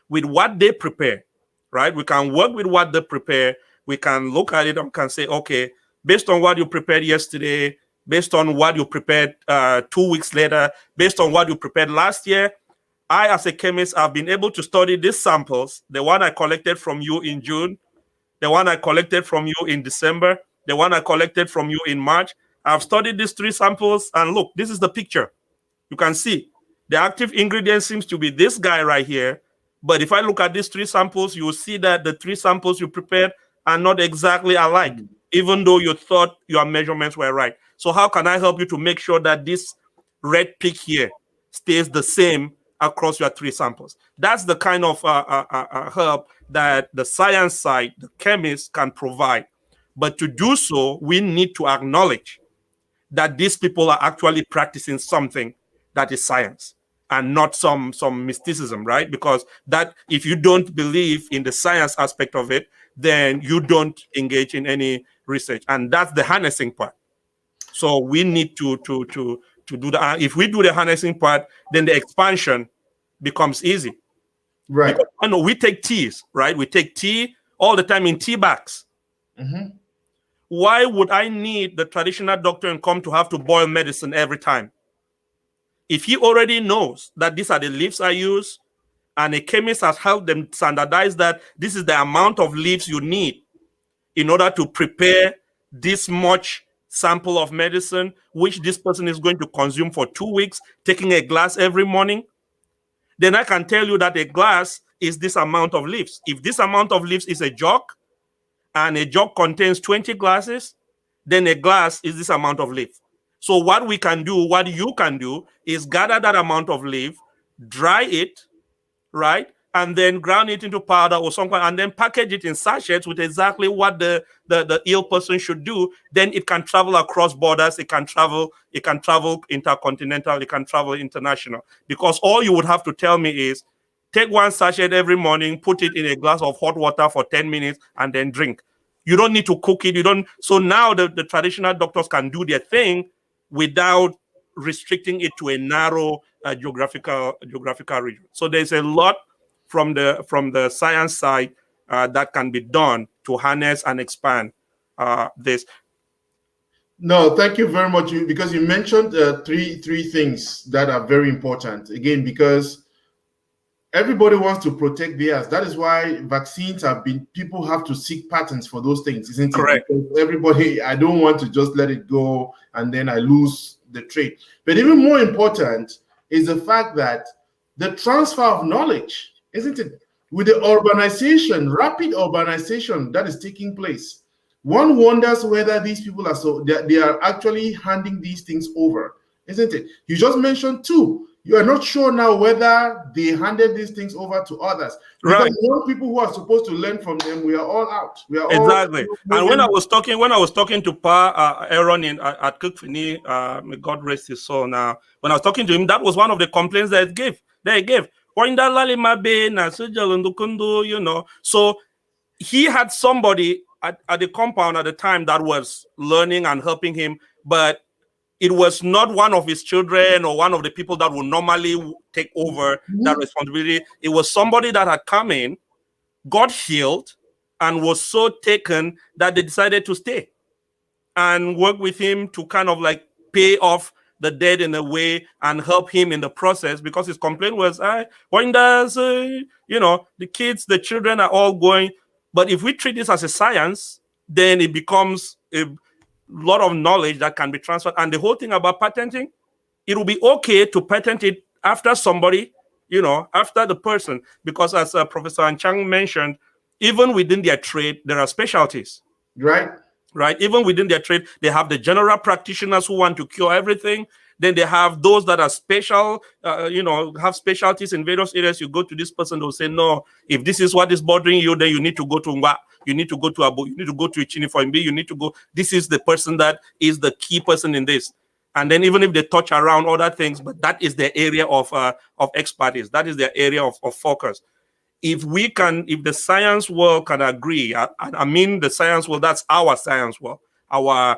with what they prepare, right? We can work with what they prepare. We can look at it and can say, okay, based on what you prepared yesterday, based on what you prepared 2 weeks later, based on what you prepared last year, I, as a chemist, have been able to study these samples, the one I collected from you in June, the one I collected from you in December, the one I collected from you in March. I've studied these 3 samples, and look, this is the picture. You can see the active ingredient seems to be this guy right here. But if I look at these 3 samples, you will see that the 3 samples you prepared are not exactly alike, even though you thought your measurements were right. So how can I help you to make sure that this red peak here stays the same across your 3 samples? That's the kind of help that the science side, the chemists, can provide. But to do so, we need to acknowledge that these people are actually practicing something that is science and not some mysticism, right? Because that, if you don't believe in the science aspect of it, then you don't engage in any research, and that's the harnessing part. So we need to do that. If we do the harnessing part, then the expansion becomes easy. Right. Because, I know we take teas, right? We take tea all the time in tea bags. Why would I need the traditional doctor and come to have to boil medicine every time? If he already knows that these are the leaves I use, and a chemist has helped them standardize that this is the amount of leaves you need in order to prepare this much sample of medicine, which this person is going to consume for 2 weeks, taking a glass every morning, then I can tell you that a glass is this amount of leaves. If this amount of leaves is a jug, and a jug contains 20 glasses, then a glass is this amount of leaf. So what we can do, what you can do, is gather that amount of leaf, dry it, right? And then ground it into powder or something, and then package it in sachets with exactly what the ill person should do. Then it can travel across borders, it can travel intercontinental, it can travel international. Because all you would have to tell me is, take 1 sachet every morning, put it in a glass of hot water for 10 minutes, and then drink. You don't need to cook it. So now the traditional doctors can do their thing without restricting it to a narrow geographical region. So there's a lot from the science side that can be done to harness and expand this. No, thank you very much. Because you mentioned three things that are very important. Again, because everybody wants to protect theirs. That is why vaccines people have to seek patents for those things, isn't it? Correct. Because everybody, I don't want to just let it go and then I lose the trade. But even more important is the fact that the transfer of knowledge, isn't it? With the urbanization, rapid urbanization that is taking place, one wonders whether these people are they are actually handing these things over, isn't it? You just mentioned two. You are not sure now whether they handed these things over to others. Because Right. young people who are supposed to learn from them, we are all out. We are Exactly. all And when moving. I was talking to Pa Aaron at Cookfini, may God rest his soul now. When I was talking to him, that was one of the complaints that he gave. You know. So he had somebody at the compound at the time that was learning and helping him, but it was not one of his children or one of the people that would normally take over that responsibility. It was somebody that had come in, got healed, and was so taken that they decided to stay and work with him to kind of like pay off the debt in a way and help him in the process, because his complaint was, when does, the kids, the children are all going. But if we treat this as a science, then it becomes a lot of knowledge that can be transferred. And the whole thing about patenting, it will be okay to patent it after somebody, after the person, because as Professor Anchang mentioned, even within their trade, there are specialties. Right? Even within their trade, they have the general practitioners who want to cure everything. Then they have those that are special, have specialties in various areas. You go to this person, they'll say, no, if this is what is bothering you, then you need to go to Ngwa, you need to go to Abu, you need to go to Ichini for MB, you need to go. This is the person that is the key person in this. And then even if they touch around other things, but that is their area of expertise. That is their area of focus. If the science world can agree, I mean the science world, that's our science world, our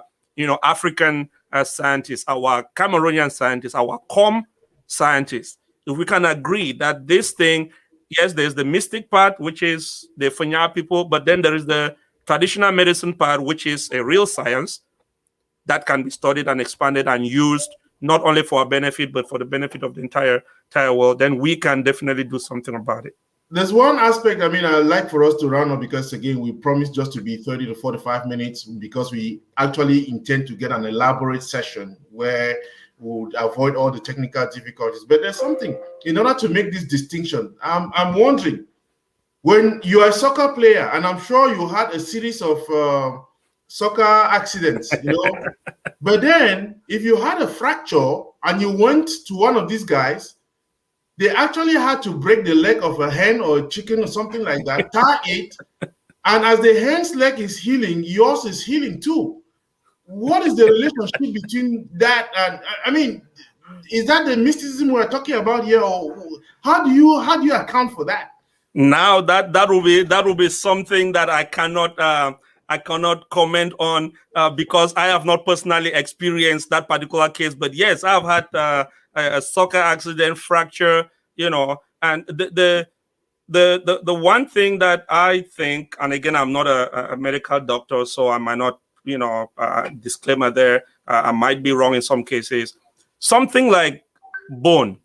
African scientists, our Cameroonian scientists, our Kom scientists. If we can agree that this thing, yes, there's the mystic part, which is the Fanya people, but then there is the traditional medicine part, which is a real science that can be studied and expanded and used not only for our benefit, but for the benefit of the entire world, then we can definitely do something about it. There's one aspect, I'd like for us to round up, because again, we promised just to be 30 to 45 minutes, because we actually intend to get an elaborate session where we would avoid all the technical difficulties. But there's something, in order to make this distinction, I'm wondering, when you are a soccer player, and I'm sure you had a series of soccer accidents, but then if you had a fracture and you went to one of these guys, they actually had to break the leg of a hen or a chicken or something like that, tie it, and as the hen's leg is healing, yours is healing too. What is the relationship between that and, is that the mysticism we're talking about here, or how do you account for that? Now that will be something that I cannot comment on because I have not personally experienced that particular case. But yes, I've had a soccer accident, fracture, and the one thing that I think, and again, I'm not a medical doctor, so I might not, disclaimer there, I might be wrong in some cases. Something like bone,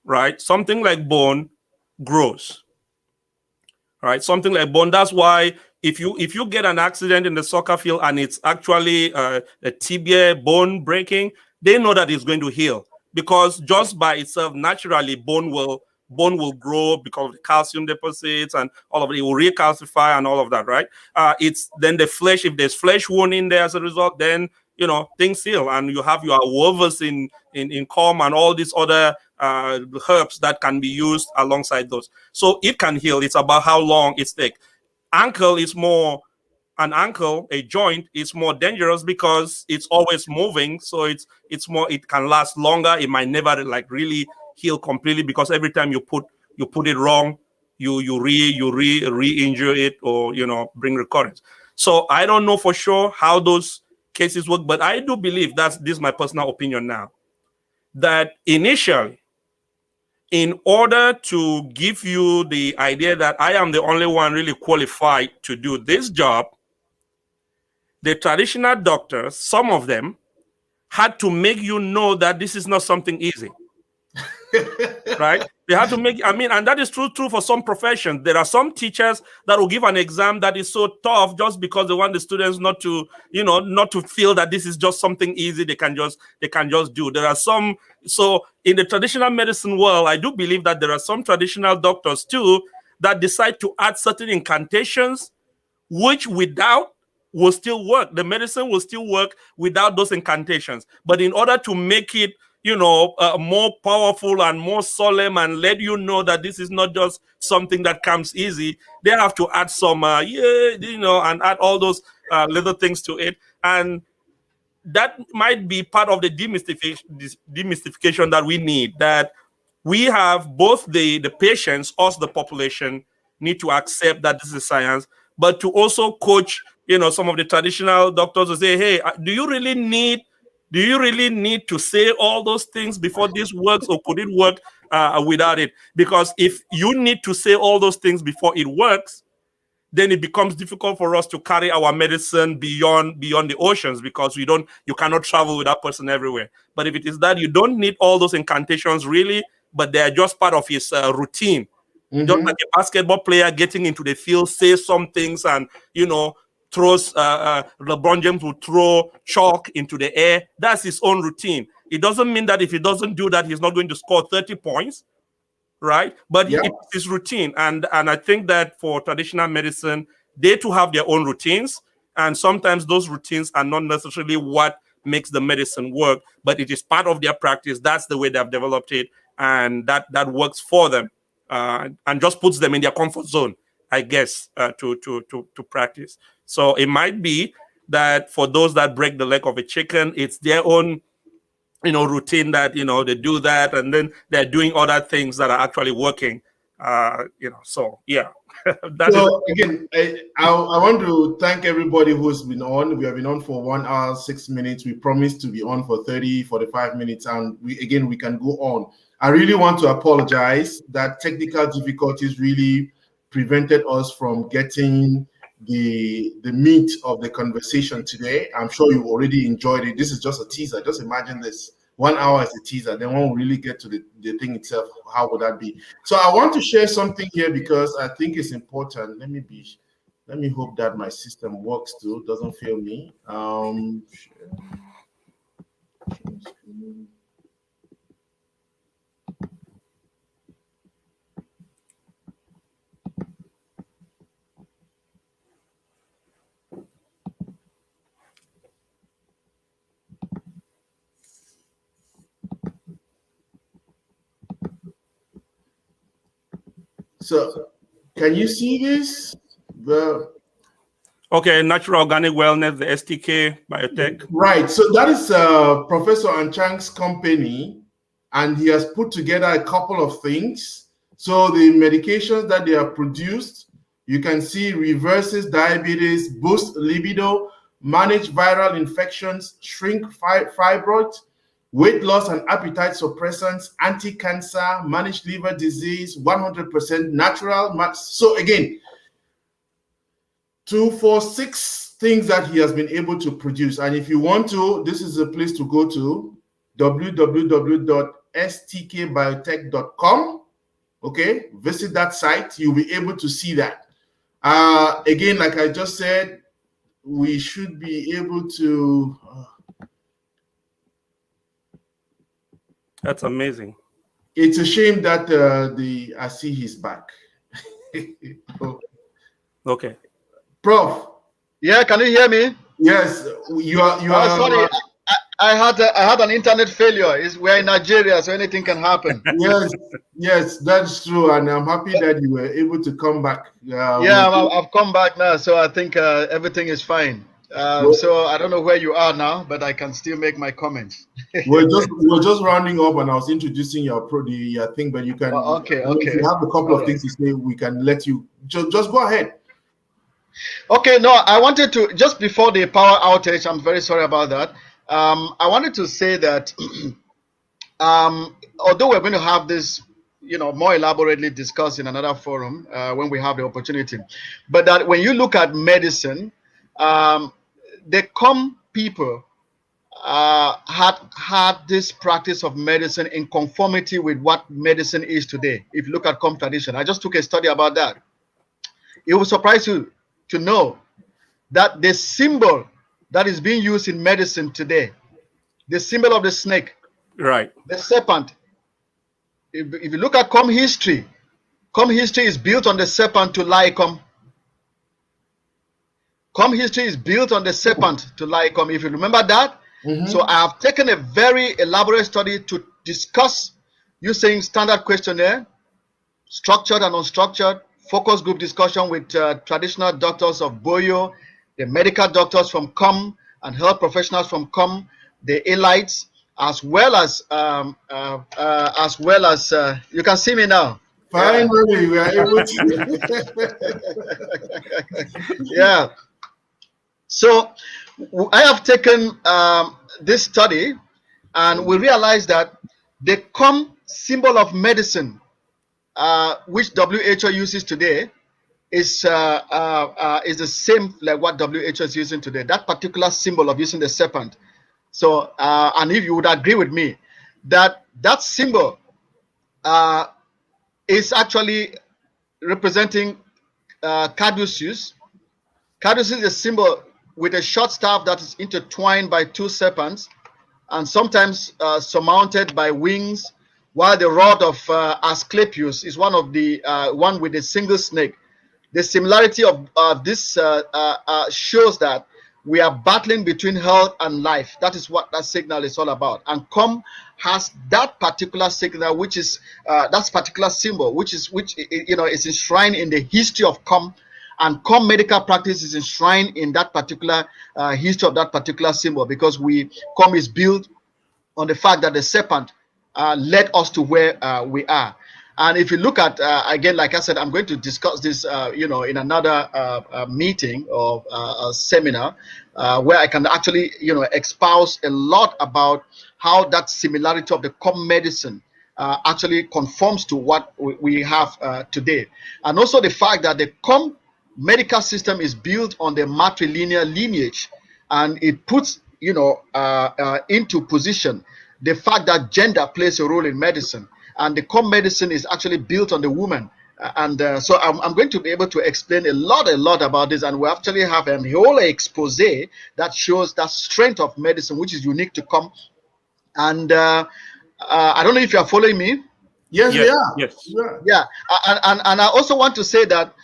right? Something like bone grows. Right, something like bone. That's why if you get an accident in the soccer field and it's actually a tibia bone breaking, they know that it's going to heal, because just by itself, naturally, bone will grow because of the calcium deposits and all of it. It will recalcify and all of that, right? It's then the flesh. If there's flesh wound in there as a result, then things heal, and you have your wolvers in Kom and all these other herbs that can be used alongside those. So it can heal. It's about how long it takes. Ankle is more, a joint is more dangerous because it's always moving. So it's more, it can last longer. It might never really heal completely, because every time you put it wrong, you re-injure it, or bring recurrence. So I don't know for sure how those cases work, but I do believe this is my personal opinion now, that initially, in order to give you the idea that I am the only one really qualified to do this job, the traditional doctors, some of them, had to make you know that this is not something easy. Right? They have to make, and that is true for some professions. There are some teachers that will give an exam that is so tough just because they want the students not to feel that this is just something easy they can just do. There are some, so in the traditional medicine world, I do believe that there are some traditional doctors too that decide to add certain incantations, which without will still work. The medicine will still work without those incantations. But in order to make it, more powerful and more solemn and let you know that this is not just something that comes easy, they have to add some, and add all those little things to it. And that might be part of the demystification that we need, that we have both the patients, us, the population, need to accept that this is science, but to also coach, some of the traditional doctors to say, hey, do you really need to say all those things before this works, or could it work without it? Because if you need to say all those things before it works, then it becomes difficult for us to carry our medicine beyond the oceans, because you cannot travel with that person everywhere. But if it is that you don't need all those incantations really, but they are just part of his routine, just like a basketball player getting into the field, say some things, and throws LeBron James will throw chalk into the air. That's his own routine. It doesn't mean that if he doesn't do that, he's not going to score 30 points. Right, but it's his routine, and I think that for traditional medicine, they too have their own routines, and sometimes those routines are not necessarily what makes the medicine work, but it is part of their practice. That's the way they have developed it, and that works for them, and just puts them in their comfort zone, I guess, to practice. So it might be that for those that break the leg of a chicken, it's their own routine that they do that, and then they're doing other things that are actually working. So yeah. Again, I want to thank everybody who's been on. We have been on for 1 hour 6 minutes. We promised to be on for 30-45 minutes, and we can go on. I really want to apologize that technical difficulties really prevented us from getting the meat of the conversation today. I'm sure you already enjoyed it. This is just a teaser. Just imagine this. 1 hour is a teaser. Then when we really get to the thing itself, how would that be? So I want to share something here because I think it's important. Let me hope that my system works too, doesn't fail me. So, can you see this? Okay, Natural Organic Wellness, the STK Biotech. Right. So that is Professor Anchang's company, and he has put together a couple of things. So the medications that they have produced, you can see reverses diabetes, boosts libido, manage viral infections, shrink fibroids, weight loss and appetite suppressants, anti-cancer, manage liver disease, 100% natural. So again, 2, 4, 6 things that he has been able to produce. And if you want to, this is a place to go to, www.stkbiotech.com. Okay, visit that site. You'll be able to see that. Again, like I just said, we should be able to. That's amazing. It's a shame that I see he's back. Okay. Prof. Yeah, can you hear me? Yes, you are. Sorry, I had an internet failure. We're in Nigeria, so anything can happen. Yes, that's true, and I'm happy that you were able to come back. I've come back now, so I think everything is fine. So I don't know where you are now, but I can still make my comments. we're just rounding up, and I was introducing your thing, but you can. Okay. If you have a couple of things to say, we can let you just go ahead. Okay, no, I wanted to, just before the power outage, I'm very sorry about that. I wanted to say that although we're going to have this, more elaborately discussed in another forum when we have the opportunity, but that when you look at medicine, the Kom people had this practice of medicine in conformity with what medicine is today. If you look at Kom tradition, I just took a study about that. It will surprise you to know that the symbol that is being used in medicine today, the symbol of the snake, right, the serpent, if you look at Kom history, Com history is built on the serpent to lie com. Com history is built on the serpent to lie com. If you remember that. So I have taken a very elaborate study to discuss using standard questionnaire, structured and unstructured, focus group discussion with traditional doctors of Boyo, the medical doctors from Com, and health professionals from Com, the elites, as well as you can see me now. Finally, we are able to. Yeah. So I have taken this study, and we realized that the Com symbol of medicine, which WHO uses today, is the same like what WHO is using today. That particular symbol of using the serpent. So, and if you would agree with me, that symbol is actually representing caduceus. Caduceus is a symbol with a short staff that is intertwined by two serpents, and sometimes surmounted by wings, while the rod of Asclepius is one of the one with a single snake. The similarity of this shows that we are battling between health and life. That is what that signal is all about. And Com has that particular signal, which is that particular symbol, which is enshrined in the history of Com. And Com medical practice is enshrined in that particular history of that particular symbol, because Com is built on the fact that the serpent led us to where we are. And if you look at, again, like I said, I'm going to discuss this, in another meeting or a seminar where I can actually, espouse a lot about how that similarity of the Com medicine actually conforms to what we have today. And also the fact that the Com medical system is built on the matrilineal lineage, and it puts, into position the fact that gender plays a role in medicine. And the Com medicine is actually built on the woman. So I'm going to be able to explain a lot about this. And we actually have a whole expose that shows that strength of medicine, which is unique to Com. And I don't know if you are following me. Yes, we are. Yes. Yeah. And I also want to say that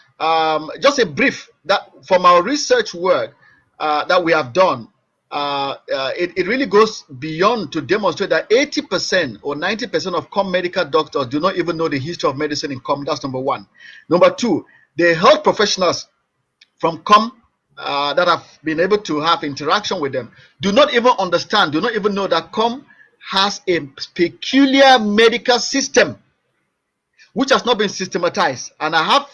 just a brief, that from our research work that we have done, it really goes beyond to demonstrate that 80% or 90% of Com medical doctors do not even know the history of medicine in Com. That's number one. Number two, the health professionals from Com that have been able to have interaction with them do not even understand, do not even know that Com has a peculiar medical system which has not been systematized. And I have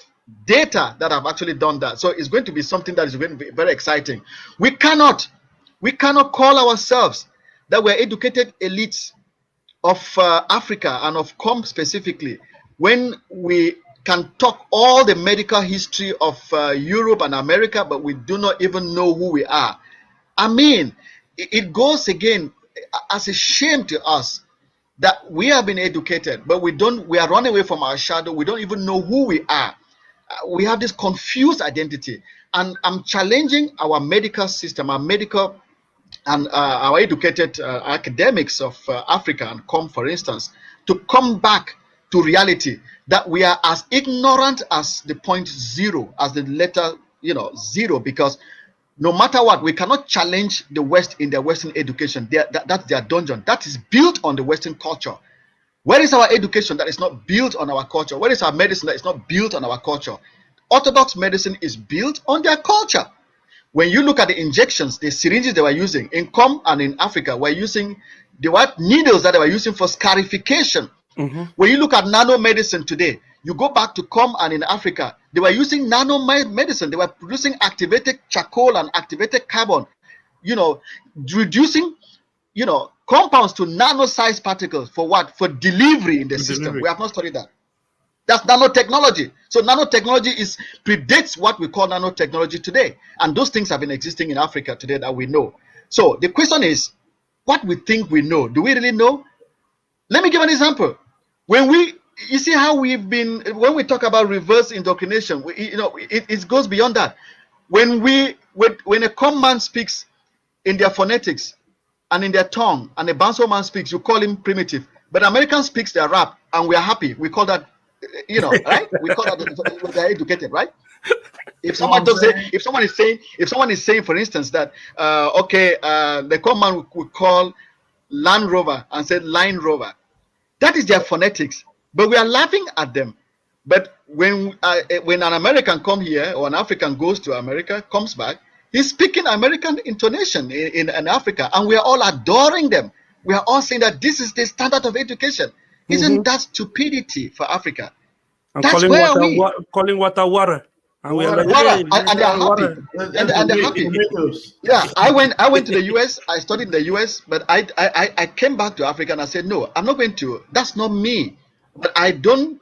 data that have actually done that. So it's going to be something that is going to be very exciting. We cannot call ourselves that we're educated elites of Africa and of Com specifically when we can talk all the medical history of Europe and America, but we do not even know who we are. I mean, it goes again as a shame to us that we have been educated, but we are running away from our shadow. We don't even know who we are. We have this confused identity. And I'm challenging our medical system, our medical and our educated academics of Africa and Com, for instance, to come back to reality, that we are as ignorant as the point zero, as the letter zero, because no matter what, we cannot challenge the West in their Western education. That's their dungeon. That is built on the Western culture. Where is our education that is not built on our culture? Where is our medicine that is not built on our culture? Orthodox medicine is built on their culture. When you look at the injections, the syringes they were using in Com and in Africa were using the white needles that they were using for scarification. When you look at nano medicine today, you go back to Com and in Africa, they were using nano medicine. They were producing activated charcoal and activated carbon, reducing, compounds to nano-sized particles for what? For delivery in the system. We have not studied that. That's nanotechnology. So nanotechnology predates what we call nanotechnology today. And those things have been existing in Africa today that we know. So the question is, what we think we know, do we really know? Let me give an example. You see how when we talk about reverse indoctrination, it goes beyond that. When a Com man speaks in their phonetics and in their tongue, and a Banso man speaks, you call him primitive. But American speaks their rap, and we are happy. We call that right? We call that they're educated, right? If someone does say, if someone is saying, for instance, that the common would call Land Rover and said Line Rover, that is their phonetics, but we are laughing at them. But when an American come here, or an African goes to America, comes back, he's speaking American intonation in Africa, and we are all adoring them. We are all saying that this is the standard of education. Isn't that stupidity for Africa? And That's calling where water, calling water. And we are like, water, hey, and they're happy. And they're happy. Yeah, I went to the US. I studied in the US, but I came back to Africa and I said, no, I'm not going to. That's not me. But I don't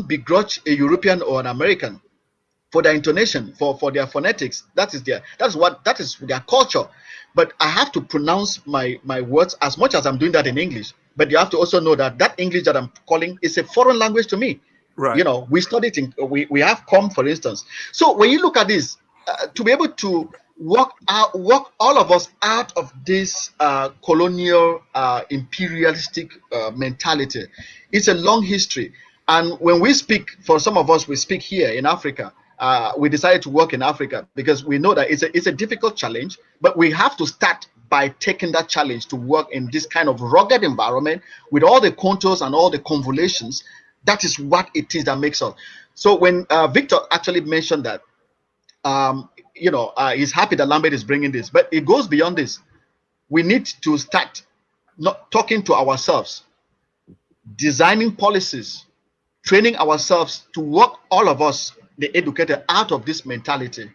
begrudge a European or an American for their intonation, for their phonetics. That is their culture. But I have to pronounce my words as much as I'm doing that in English. But you have to also know that English that I'm calling is a foreign language to me. right. We studied we have Kom, for instance. So when you look at this, to be able to walk all of us out of this colonial imperialistic mentality, it's a long history. And when we speak, for some of us, we speak here in Africa. We decided to work in Africa because we know that it's a difficult challenge, but we have to start by taking that challenge to work in this kind of rugged environment with all the contours and all the convolutions. That is what it is that makes us. So when Victor actually mentioned that, he's happy that Lambert is bringing this, but it goes beyond this. We need to start not talking to ourselves, designing policies, training ourselves to work all of us, the educated, out of this mentality.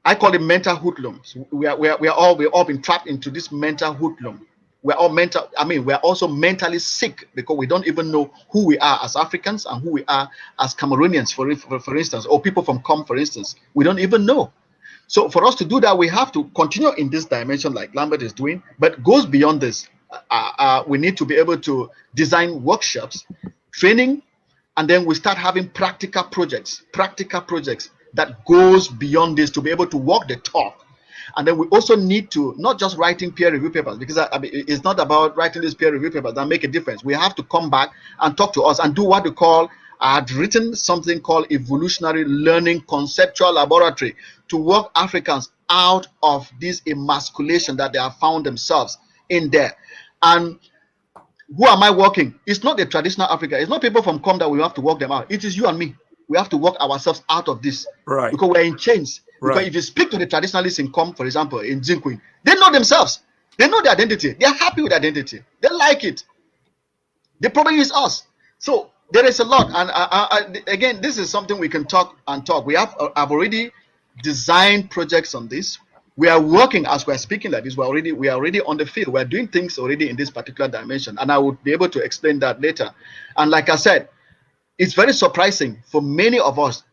I call it mental hoodlums. We're all been trapped into this mental hoodlum. We're all mental. I mean, we're also mentally sick because we don't even know who we are as Africans and who we are as Cameroonians, for instance, or people from Kom, for instance. We don't even know. So for us to do that, we have to continue in this dimension like Lambert is doing, but goes beyond this. We need to be able to design workshops, training, and then we start having practical projects that goes beyond this to be able to walk the talk. And then we also need to not just writing peer review papers, because it's not about writing these peer review papers that make a difference. We have to come back and talk to us and do what we call, I had written something called evolutionary learning conceptual laboratory to work Africans out of this emasculation that they have found themselves in there. And who am I working? It's not the traditional Africa. It's not people from Kom that we have to work them out. It is you and me. We have to work ourselves out of this, Right. because we're in chains. Because Right. if you speak to the traditionalists in Kom, for example, in Zinquin, they know themselves. They know their identity. They're happy with identity. They like it. The problem is us. So there is a lot. And again, this is something we can talk. I've already designed projects on this. We are working as we're speaking like this. We are already on the field. We're doing things already in this particular dimension. And I would be able to explain that later. And like I said, it's very surprising for many of us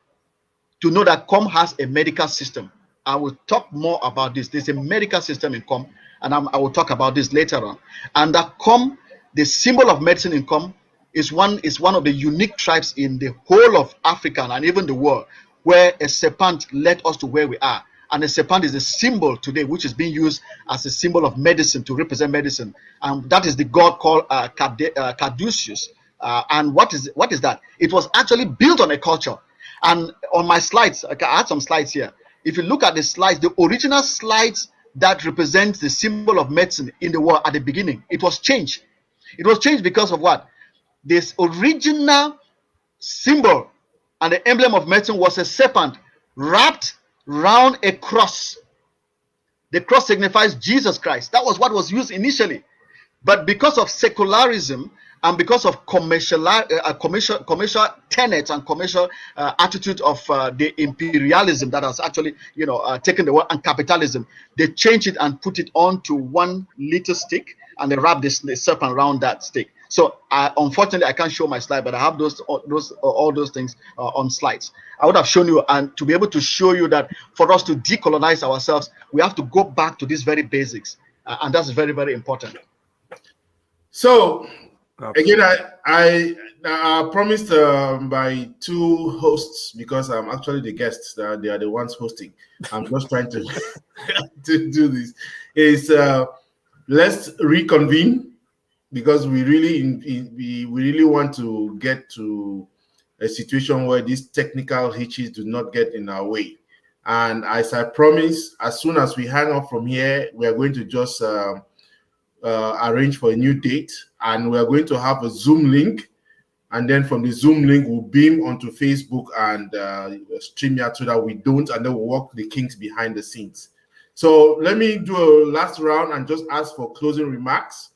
to know that Kom has a medical system. I will talk more about this. There's a medical system in Kom, and I will talk about this later on. And that Kom, the symbol of medicine in Kom, is one of the unique tribes in the whole of Africa and even the world, where a serpent led us to where we are. And the serpent is a symbol today, which is being used as a symbol of medicine to represent medicine. And that is the god called Caduceus. And what is that? It was actually built on a culture. And on my slides, I had some slides here. If you look at the slides, the original slides that represent the symbol of medicine in the world at the beginning, it was changed. It was changed because of what? This original symbol and the emblem of medicine was a serpent wrapped round a cross. The cross signifies Jesus Christ. That was what was used initially. But because of secularism and because of commercial tenets and commercial attitude of the imperialism that has actually, taken the world, and capitalism, they changed it and put it onto one little stick, and they wrap the serpent around that stick. So unfortunately, I can't show my slide, but I have all those things on slides. I would have shown you, and to be able to show you that for us to decolonize ourselves, we have to go back to these very basics, and that's very, very important. So again, I promised my two hosts, because I'm actually the guests, they are the ones hosting. I'm just trying to to do this. Is let's reconvene, because we really want to get to a situation where these technical hitches do not get in our way. And as I promise, as soon as we hang up from here, we are going to just arrange for a new date, and we are going to have a Zoom link. And then from the Zoom link, we'll beam onto Facebook and StreamYard so that we don't, and then we'll work the kinks behind the scenes. So let me do a last round and just ask for closing remarks.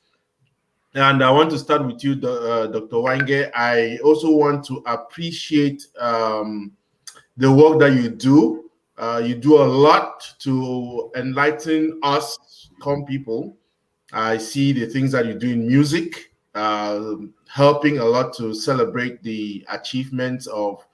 And I want to start with you, Dr. Wange. I also want to appreciate the work that you do. You do a lot to enlighten us, Kom people. I see the things that you do in music, helping a lot to celebrate the achievements of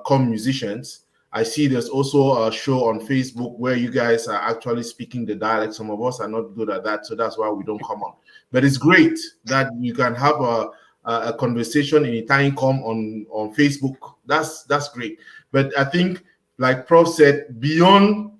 Kom musicians. I see there's also a show on Facebook where you guys are actually speaking the dialect. Some of us are not good at that, so that's why we don't come on. But it's great that you can have a conversation in Italian Kom on Facebook. That's great. But I think, like Prof said, beyond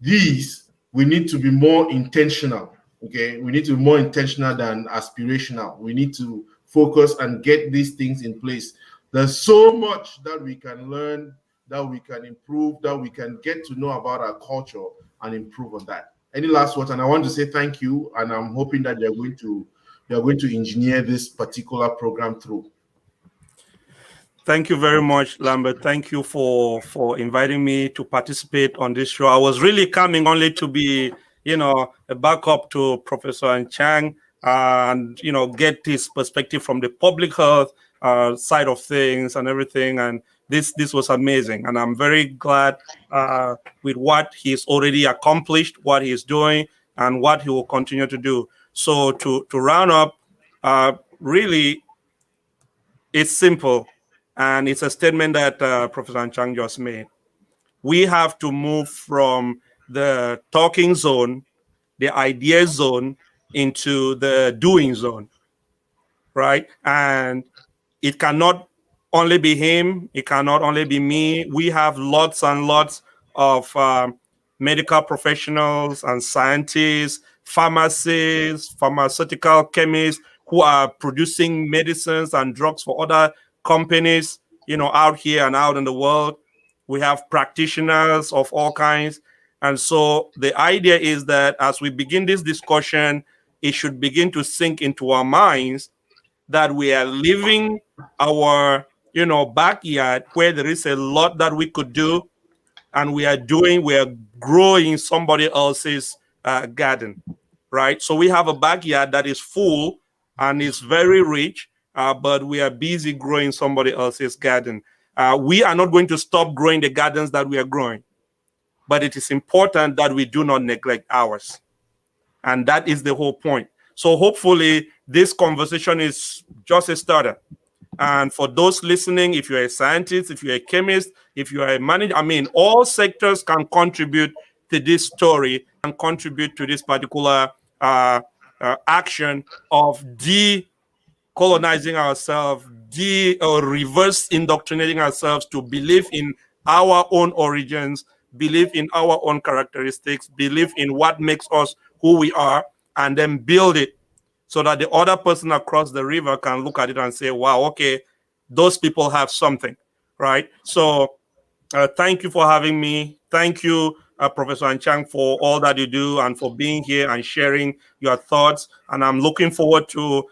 these, we need to be more intentional. Okay, we need to be more intentional than aspirational. We need to focus and get these things in place. There's so much that we can learn, that we can improve, that we can get to know about our culture and improve on that. Any last words? And I want to say thank you, and I'm hoping that you're going to engineer this particular program through. Thank you very much, Lambert. Thank you for inviting me to participate on this show. I was really coming only to be, a backup to Professor Anchang and, get his perspective from the public health side of things and everything. And this was amazing. And I'm very glad with what he's already accomplished, what he's doing, and what he will continue to do. So to round up, really, it's simple. And it's a statement that Professor Anchang just made. We have to move from the talking zone, the idea zone, into the doing zone, right? And it cannot only be him. It cannot only be me. We have lots and lots of medical professionals and scientists, pharmacists, pharmaceutical chemists who are producing medicines and drugs for other companies, out here and out in the world. We have practitioners of all kinds. And so the idea is that as we begin this discussion, it should begin to sink into our minds that we are living our, backyard where there is a lot that we could do, and we are growing somebody else's garden, right? So we have a backyard that is full and is very rich, but we are busy growing somebody else's garden. We are not going to stop growing the gardens that we are growing, but it is important that we do not neglect ours. And that is the whole point. So hopefully this conversation is just a starter. And for those listening, if you're a scientist, if you're a chemist, if you're a manager, all sectors can contribute to this story and contribute to this particular action of decolonizing ourselves, reverse indoctrinating ourselves to believe in our own origins, believe in our own characteristics, believe in what makes us who we are, and then build it so that the other person across the river can look at it and say, wow, okay, those people have something, right? So thank you for having me. Thank you, Professor Anchang, for all that you do and for being here and sharing your thoughts. And I'm looking forward to,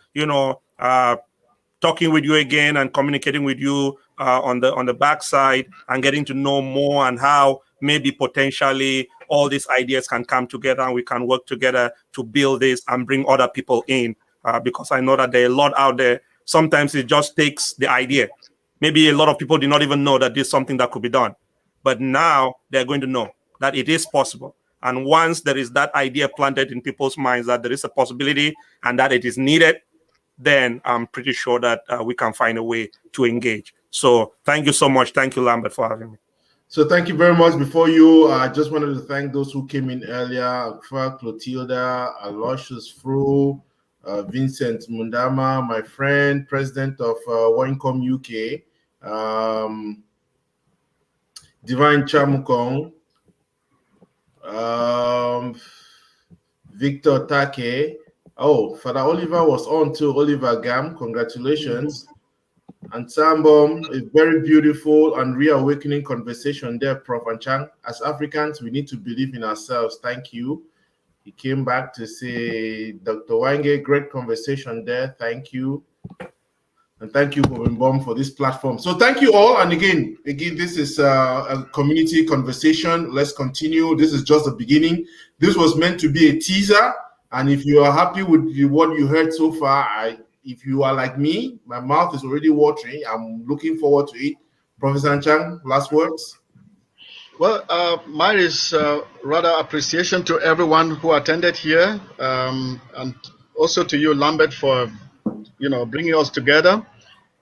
talking with you again and communicating with you on the backside and getting to know more and how maybe potentially all these ideas can come together and we can work together to build this and bring other people in, because I know that there are a lot out there. Sometimes it just takes the idea. Maybe a lot of people did not even know that this is something that could be done, but now they're going to know that it is possible. And once there is that idea planted in people's minds that there is a possibility and that it is needed, then I'm pretty sure that we can find a way to engage. So thank you so much. Thank you, Lambert, for having me. So thank you very much. Before you, I just wanted to thank those who came in earlier: Clotilda, Aloysius Fru, Vincent Mundama, my friend, president of Kom UK, Divine Chamukong, Victor Take. Oh, Father Oliver was on too. Oliver Gam, congratulations. And Sambom, a very beautiful and reawakening conversation there, Prof Anchang. As Africans, we need to believe in ourselves. Thank you. He came back to say, Dr. Wange, great conversation there. Thank you. And thank you, Bombom, for this platform. So thank you all. And again, this is a community conversation. Let's continue. This is just the beginning. This was meant to be a teaser. And if you are happy with what you heard so far, if you are like me, my mouth is already watering. I'm looking forward to it. Professor Anchang, last words? Well, mine is rather appreciation to everyone who attended here, and also to you, Lambert, for bringing us together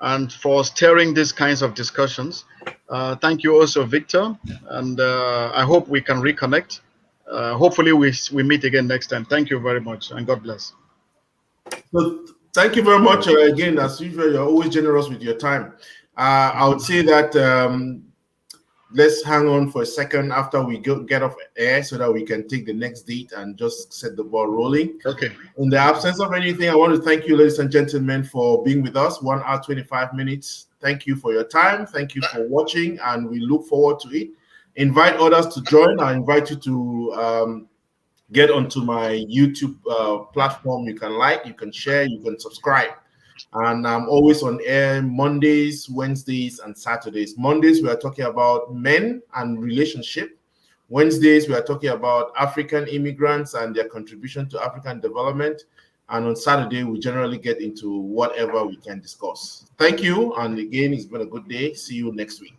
and for steering these kinds of discussions. Thank you also, Victor, and I hope we can reconnect. Hopefully, we meet again next time. Thank you very much, and God bless. So, thank you very much. Again, as usual, you're always generous with your time. I would say that let's hang on for a second after we get off air so that we can take the next date and just set the ball rolling. Okay. In the absence of anything, I want to thank you, ladies and gentlemen, for being with us. 1 hour, 25 minutes. Thank you for your time. Thank you for watching, and we look forward to it. Invite others to join. I invite you to get onto my YouTube platform. You can like, you can share, you can subscribe. And I'm always on air Mondays, Wednesdays, and Saturdays. Mondays, we are talking about men and relationship. Wednesdays, we are talking about African immigrants and their contribution to African development. And on Saturday, we generally get into whatever we can discuss. Thank you. And again, it's been a good day. See you next week.